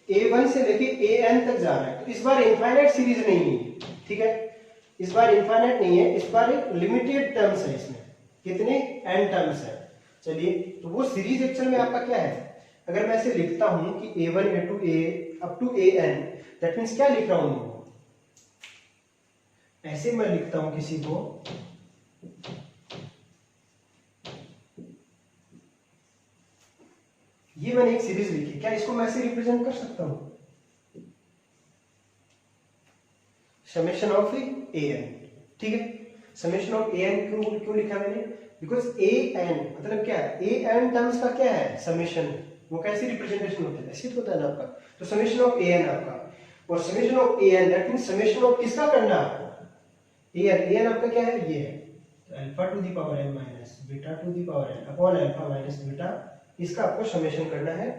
a1 से लेके an तक जा रहा है। तो इस बार इनफाइनाइट सीरीज नहीं है, ठीक है, इस बार इनफाइनाइट नहीं है, इस बार एक लिमिटेड टर्म्स है, इसमें कितने n टर्म्स है। चलिए तो वो सीरीज एक्चुअल में आपका क्या है, अगर मैं ऐसे लिखता हूं कि a1 a2 a up to an, that means क्या लिख रहा हूं, ऐसे मैं लिखता हूं किसी को, ये मैंने एक सीरीज लिखी, क्या इसको मैं ऐसे रिप्रेजेंट कर सकता हूं, समेशन ऑफ an, ठीक है। समेशन ऑफ an क्यों लिखा मैंने, बिकॉज an मतलब क्या है, an टर्म्स का क्या है समेशन, वो कैसे रिप्रेजेंटेशन होता है, ऐसे तो होता है ना आपका। तो समेशन ऑफ an आपका, और summation of an that means summation of किसका करना है आपको, an आपका क्या है, ये है, तो alpha to the power n minus beta to the power n upon alpha minus beta, इसका आपको समेशन करना है।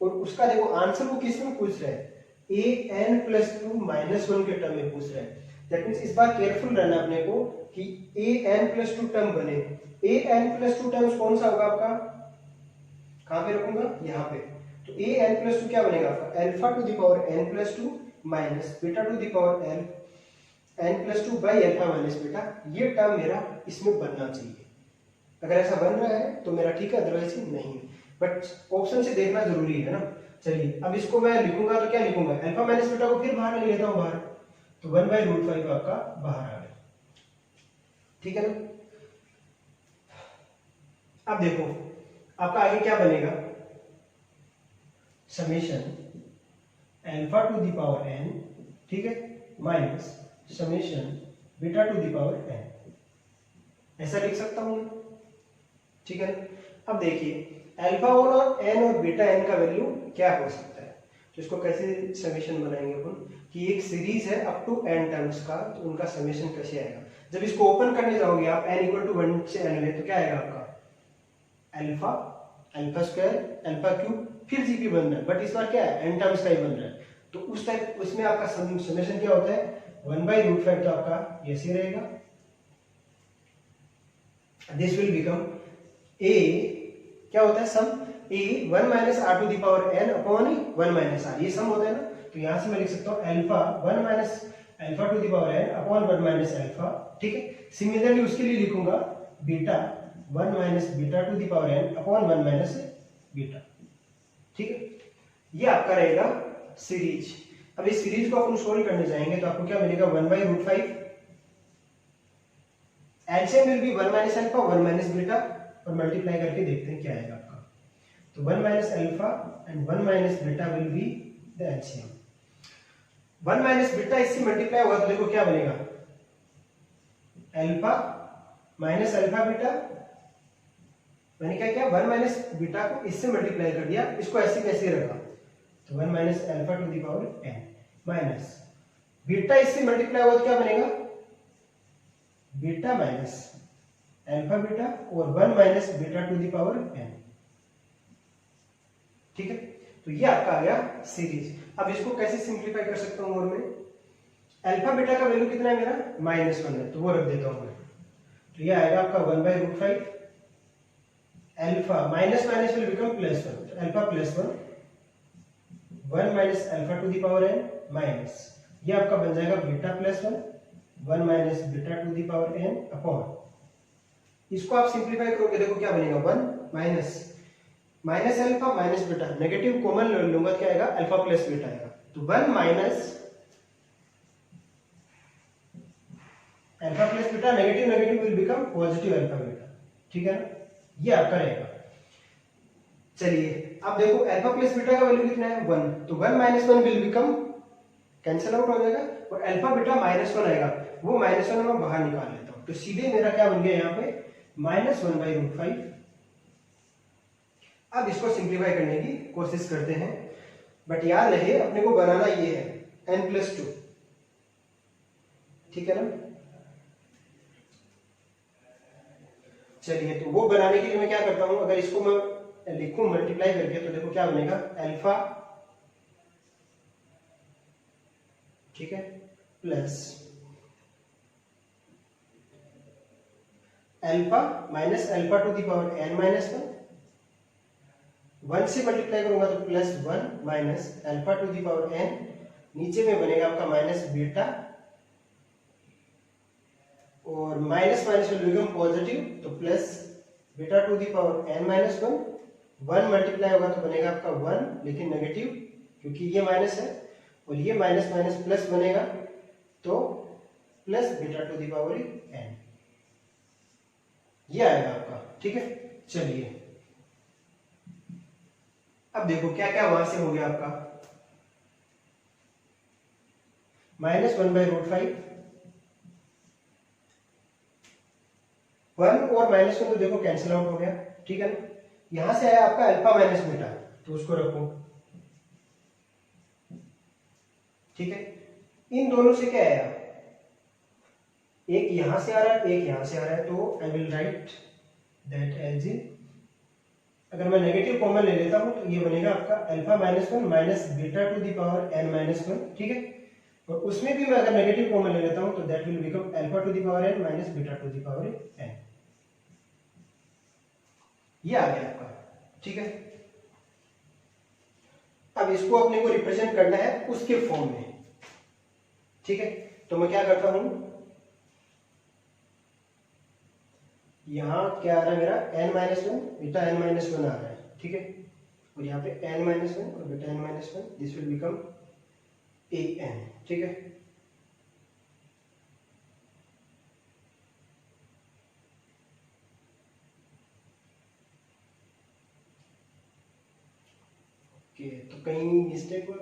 और उसका देखो आंसर वो किस में पूछ रहे हैं, an+2 -1 के टर्म में पूछ रहे हैं। दैट मींस इस बार केयरफुल रहना अपने को कि an+2 टर्म बने। an+2 टर्म्स कौन सा होगा आपका, कहां पे रखूंगा, यहां पे। तो an+2 क्या बनेगा आपका, alpha to the power n+2 minus beta to the power n+2 by alpha minus beta, ये टर्म मेरा इसमें बनना चाहिए। अगर ऐसा बन रहा है तो मेरा ठीक है, अदरवाइज नहीं, बट ऑप्शन से देखना जरूरी है ना। चलिए अब इसको मैं लिखूंगा तो क्या लिखूंगा, अल्फा माइनस बीटा को फिर बाहर ले लेता हूं बाहर, तो 1/√5 आपका बाहर आ गया, ठीक है ना। अब देखो आपका आगे क्या बनेगा, summation alpha to the power n, ठीक है, minus summation beta to the power n, ऐसा लिख सकता हूं, ठीक है। अब देखिए अल्फा 1 और n और बीटा n का वैल्यू क्या हो सकता है, तो इसको कैसे समेशन बनाएंगे अपन, कि एक सीरीज है अप टू n टर्म्स का, तो उनका समेशन कैसे आएगा। जब इसको ओपन करने जाओगे आप n = 1 से n में, तो क्या आएगा आपका alpha, alpha square, alpha cube, फिर जीपी बन रहा है, बट इस बार क्या है n टर्म्स का ही बन रहा है। तो उस टाइप उसमें आपका समेशन क्या होता है, 1/√5, तो आपका ऐसे रहेगा, दिस विल बिकम a, क्या होता है sum, a 1 - r to the power n upon 1 - r, ये सम होता है ना। तो यहां से मैं लिख सकता हूं alpha 1 - alpha to the power n upon 1 - alpha, ठीक है। सिमिलरली उसके लिए लिखूंगा beta 1 - beta to the power n upon 1 - beta, ठीक है। ये आपका रहेगा सीरीज। अब इस सीरीज को अपन सोल्व करने जाएंगे तो आपको क्या मिलेगा, 1/√5, LCM will be 1 - alpha 1 - beta, और मल्टीप्लाई करके देखते हैं क्या आएगा आपका। तो 1 - alpha and 1 - beta will be the LCM. 1 - beta इससे मल्टीप्लाई होगा तो देखो क्या बनेगा, अल्फा माइनस अल्फा बीटा, मैंने क्या किया 1 - बीटा को इससे मल्टीप्लाई कर दिया, इसको ऐसे कैसे रखा, तो 1 - alpha to the power n minus beta इससे मल्टीप्लाई होगा तो क्या बनेगा, बीटा माइनस अल्फा बीटा और 1 - beta to the power n, ठीक है। तो ये आपका आ गया सीरीज। अब इसको कैसे सिंप्लीफाई कर सकता हूं, और मैं अल्फा बीटा का वैल्यू कितना है मेरा, -1 है, तो वो रख देता हूं मैं। तो ये आएगा आपका 1/√5, alpha minus minus will become +1, तो alpha +1 1 - alpha to the power n minus, ये आपका बन जाएगा beta +1 1 - beta to the power n upon, इसको आप सिंप्लीफाई करोगे देखो क्या बनेगा, 1 minus alpha minus beta, negative common लूंगा क्या आएगा, अल्फा प्लस बीटा आएगा। तो 1 minus alpha plus beta, negative negative will become positive alpha beta, ठीक है ना, ये आपका रहेगा। चलिए अब देखो अल्फा प्लस बीटा का वैल्यू कितना है, 1, तो 1 - 1 विल बिकम कैंसिल आउट हो जाएगा, और अल्फा बीटा -1 आएगा, वो -1 मैं बाहर निकाल लेता हूं, तो सीधे मेरा क्या बन गया यहाँ पे -1/√5। अब इसको सिंप्लीफाई करने की कोशिश करते हैं, बट याद रहे अपने को बनाना ये है n+2, ठीक है ना। चलिए, तो वो बनाने के लिए मैं क्या करता हूं, अगर इसको मैं लिखूं मल्टीप्लाई करके, तो देखो क्या बनेगा, अल्फा, ठीक है, plus alpha minus alpha to the power n-1, 1 से मल्टीप्लाई करूंगा तो +1 minus alpha to the power n, नीचे में बनेगा आपका माइनस बीटा, और minus minus will become positive, तो plus beta to the power n-1, 1 multiply होगा तो बनेगा आपका 1 लेकिन नेगेटिव, क्योंकि ये माइनस है, और ये माइनस माइनस प्लस बनेगा, तो plus beta to the power n, ये आएगा आपका, ठीक है। चलिए, अब देखो क्या क्या वहां से हो गया आपका, -1/√5, 1 और -1 तो देखो कैंसिल आउट हो गया, ठीक है ना। यहां से आया आपका अल्फा माइनस बीटा, तो उसको रखो, ठीक है। इन दोनों से क्या आया, एक यहां से आ रहा है, एक यहां से आ रहा है, तो I will write that as in, अगर मैं नेगेटिव कॉमन ले लेता हूं तो ये बनेगा आपका अल्फा-1 minus beta to the power n-1, ठीक है। और उसमें भी मैं अगर नेगेटिव कॉमन ले लेता हूं तो that will become alpha to the power n minus beta to the power n, ये आ गया आपका, ठीक है। अब इसको अपने को रिप्रेजेंट करना है उसके फॉर्म में, ठीक है। तो मैं क्या करता हूं, यहां क्या आ रहा है मेरा n-1, बीटा n-1 आ रहा है, ठीक है, और यहाँ पे n-1 और beta n-1, this will become an, ठीक है। ओके, तो कहीं मिस्टेक हुआ,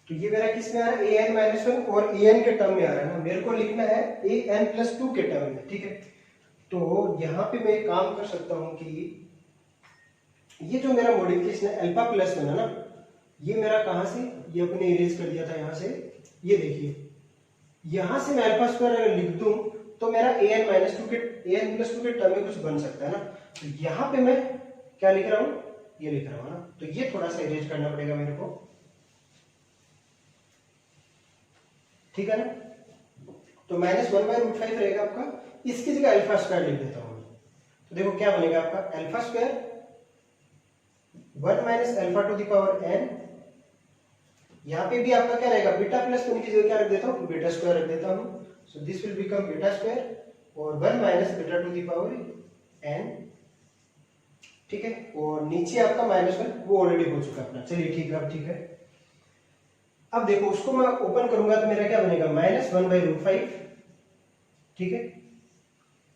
तो ये मेरा किस में आ रहा है, an-1 और an के टर्म में आ रहा है ना, मेरे को लिखना है an+2 के टर्म में, ठीक है। तो यहां पे मैं एक काम कर सकता हूं कि ये जो मेरा मॉडिफिकेशन है अल्फा प्लस बना ना, ये मेरा कहां से, ये अपने इरेज कर दिया था यहां से, ये देखिए यहां से मैं अल्फा स्क्वायर अगर लिख दूं तो मेरा an-2 के an+2 के टर्म में कुछ बन सकता है ना। तो यहां पे मैं क्या लिख रहा हूं, ये लिख रहा हूं ना, तो ये थोड़ा सा इरेज करना पड़ेगा मेरे को, ठीक है ना। तो -1/√5 रहेगा आपका, इसकी जगह अल्फा स्क्वायर लिख देता हूं, तो देखो क्या बनेगा आपका, alpha square 1 minus alpha to the power n, यहां पे भी आपका क्या रहेगा, बीटा प्लस वन की जगह क्या रख देता हूं, बीटा स्क्वायर रख देता हूं, so this will become beta square और 1 minus beta to the power n, ठीक है। और नीचे आपका -1 वो ऑलरेडी हो चुका अपना, चलिए ठीक है, अब ठीक है। अब देखो उसको मैं ओपन करूंगा तो मेरा क्या बनेगा, -1/√5, ठीक है।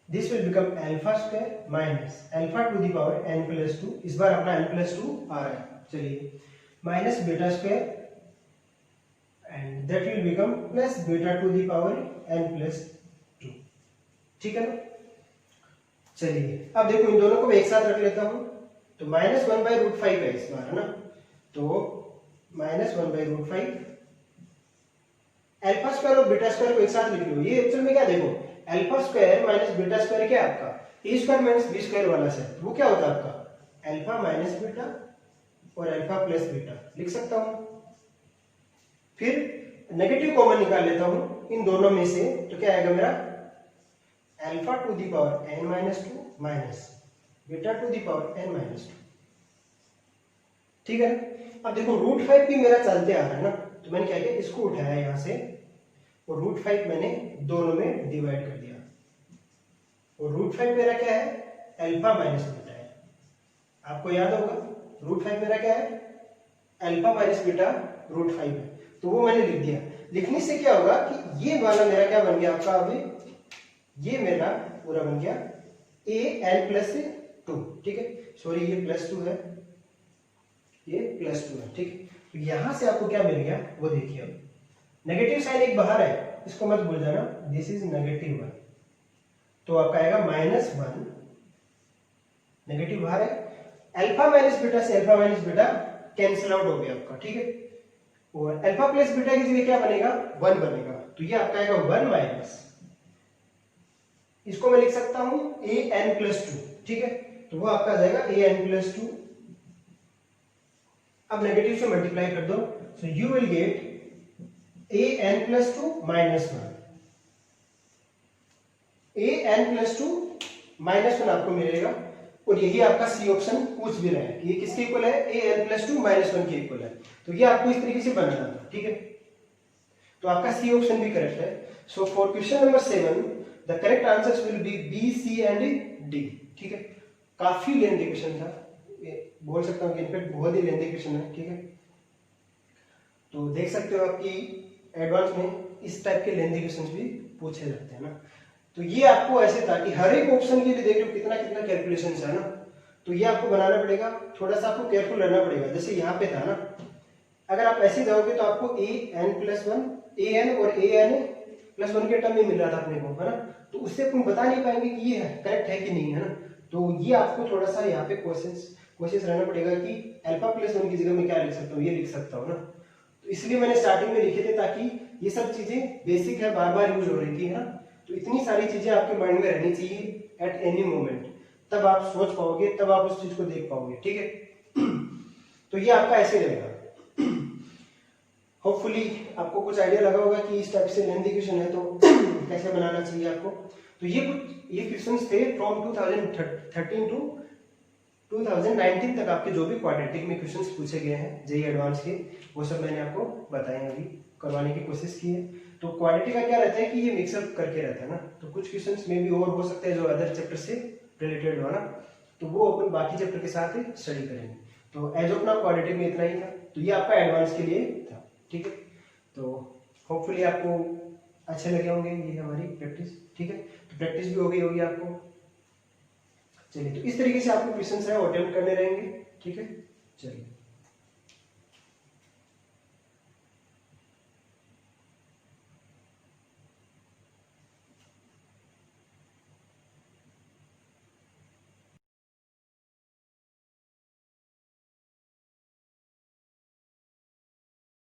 This will become alpha square minus alpha to the power n+2, इस बार अपना n+2 आ रहा है, चलिए, minus beta square and that will become plus beta to the power n+2, ठीक है ना। चलिए, अब देखो इन दोनों को मैं एक साथ रख लेता हूं, तो -1/√5 है इस बार, है ना, तो -1/√5, अल्फा स्क्वायर और बीटा स्क्वायर को एक साथ लिख लो, ये एक्चुअल में क्या देखो, alpha square minus beta square क्या है आपका, ए स्क्वायर माइनस बी स्क्वायर वाला से, वो क्या होता है आपका अल्फा माइनस बीटा और अल्फा प्लस बीटा, लिख सकता हूं। फिर नेगेटिव कॉमन निकाल लेता हूं इन दोनों में से, तो क्या आएगा मेरा alpha to the power n-2 minus beta to the power n-2, ठीक है ना। अब देखो √5 भी मेरा चलते आ रहा है ना, तो मैंने क्या किया, इसको उठाया यहां से और √5 मैंने दोनों में डिवाइड कर दिया, और √5 मेरा क्या है, अल्फा माइनस बीटा है, आपको याद होगा √5 मेरा क्या है, अल्फा माइनस बीटा √5 है। तो वो मैंने लिख दिया। लिखने से क्या होगा कि ये वाला मेरा क्या बन गया आपका, अभी ये मेरा पूरा बन गया an+2, ठीक है, सॉरी ये +2 है, ये +2 है, ठीक है। तो यहां से आपको क्या मिल गया वो देखिए। अब नेगेटिव साइन एक बाहर है, इसको मत भूल जाना, दिस इज -1, तो आपका आएगा -1, नेगेटिव बाहर है, अल्फा माइनस बीटा से alpha minus beta cancel out हो गया आपका, ठीक है। और अल्फा प्लस बीटा की जगह क्या बनेगा, 1 बनेगा, तो ये आपका आएगा 1 माइनस, इसको मैं लिख सकता हूं an+2, ठीक है, तो वो आपका जाएगा an+2। अब नेगेटिव से मल्टीप्लाई कर दो, सो you will gate an+2 -1, an+2 -1 आपको मिलेगा। और यही आपका सी ऑप्शन पूछ भी रहा है कि ये किसके इक्वल है, an+2 -1 के इक्वल है, तो ये आपको इस तरीके से बनाना था, ठीक है। तो आपका सी ऑप्शन भी करेक्ट है। So for question number 7 the correct answers will be B, C and D, ठीक है। काफी लेंथी क्वेश्चन था, बोल सकता हूँ कि इनफैक्ट बहुत ही लेंथी क्वेश्चन है, ठीक है। तो देख सकते हो आपकी एडवांस में इस टाइप के लेंथी क्वेश्चंस भी पूछे जाते हैं ना। तो ये आपको ऐसे था कि हर एक ऑप्शन के लिए देख लो कितना कितना कैलकुलेशन है ना, तो ये आपको बनाना पड़ेगा, थोड़ा सा आपको केयरफुल रहना पड़ेगा। जैसे यहाँ पे था ना, अगर आप ऐसे जाओगे तो आपको an+1 an और an+1 के टर्म में मिल रहा था अपने को, है ना, तो उससे तुम बता नहीं पाएंगे कि ये करेक्ट है कि नहीं, है ना। तो ये आपको थोड़ा सा यहाँ पे कोशिश रहना पड़ेगा कि α+1 की जगह मैं क्या लिख सकता हूँ, ये लिख सकता हूँ ना। तो इसलिए मैंने स्टार्टिंग में लिखे थे ताकि ये सब चीजें बेसिक है, बार बार यूज हो रही थी, है ना। तो इतनी सारी चीजें आपके माइंड में रहनी चाहिए एट एनी मोमेंट, तब आप सोच पाओगे, तब आप उस चीज को देख पाओगे, ठीक है। तो ये आपका ऐसे रहेगा। होपफुली आपको कुछ आइडिया लगा होगा कि इस टाइप से लेंथी क्वेश्चन है तो कैसे बनाना चाहिए आपको। तो ये क्वेश्चंस थे फ्रॉम 2013 टू 2019 तक, आपके जो भी क्वाड्रेटिक में क्वेश्चंस पूछे गए हैं जेईई एडवांस के, वो सब मैंने आपको बताए, अभी करवाने की कोशिश की है। तो क्वाड्रेटिक का क्या रहता है कि ये मिक्सअप करके रहता है ना, तो कुछ क्वेश्चंस में भी और हो सकते हैं जो अदर चैप्टर से रिलेटेड हो ना, तो वो अपन बाकी चैप्टर के साथ स्टडी करेंगे। तो एज ऑफ नाउ क्वाड्रेटिक में इतना ही था, तो ये आपका एडवांस के लिए था, ठीक है। तो होपफुली आपको अच्छे लगे होंगे ये हमारी प्रैक्टिस, ठीक है। तो प्रैक्टिस भी हो गई होगी आपको। चलिए, तो इस तरीके से आपको क्वेश्चंस है वो अटेम्प्ट करने रहेंगे, ठीक है। चलिए।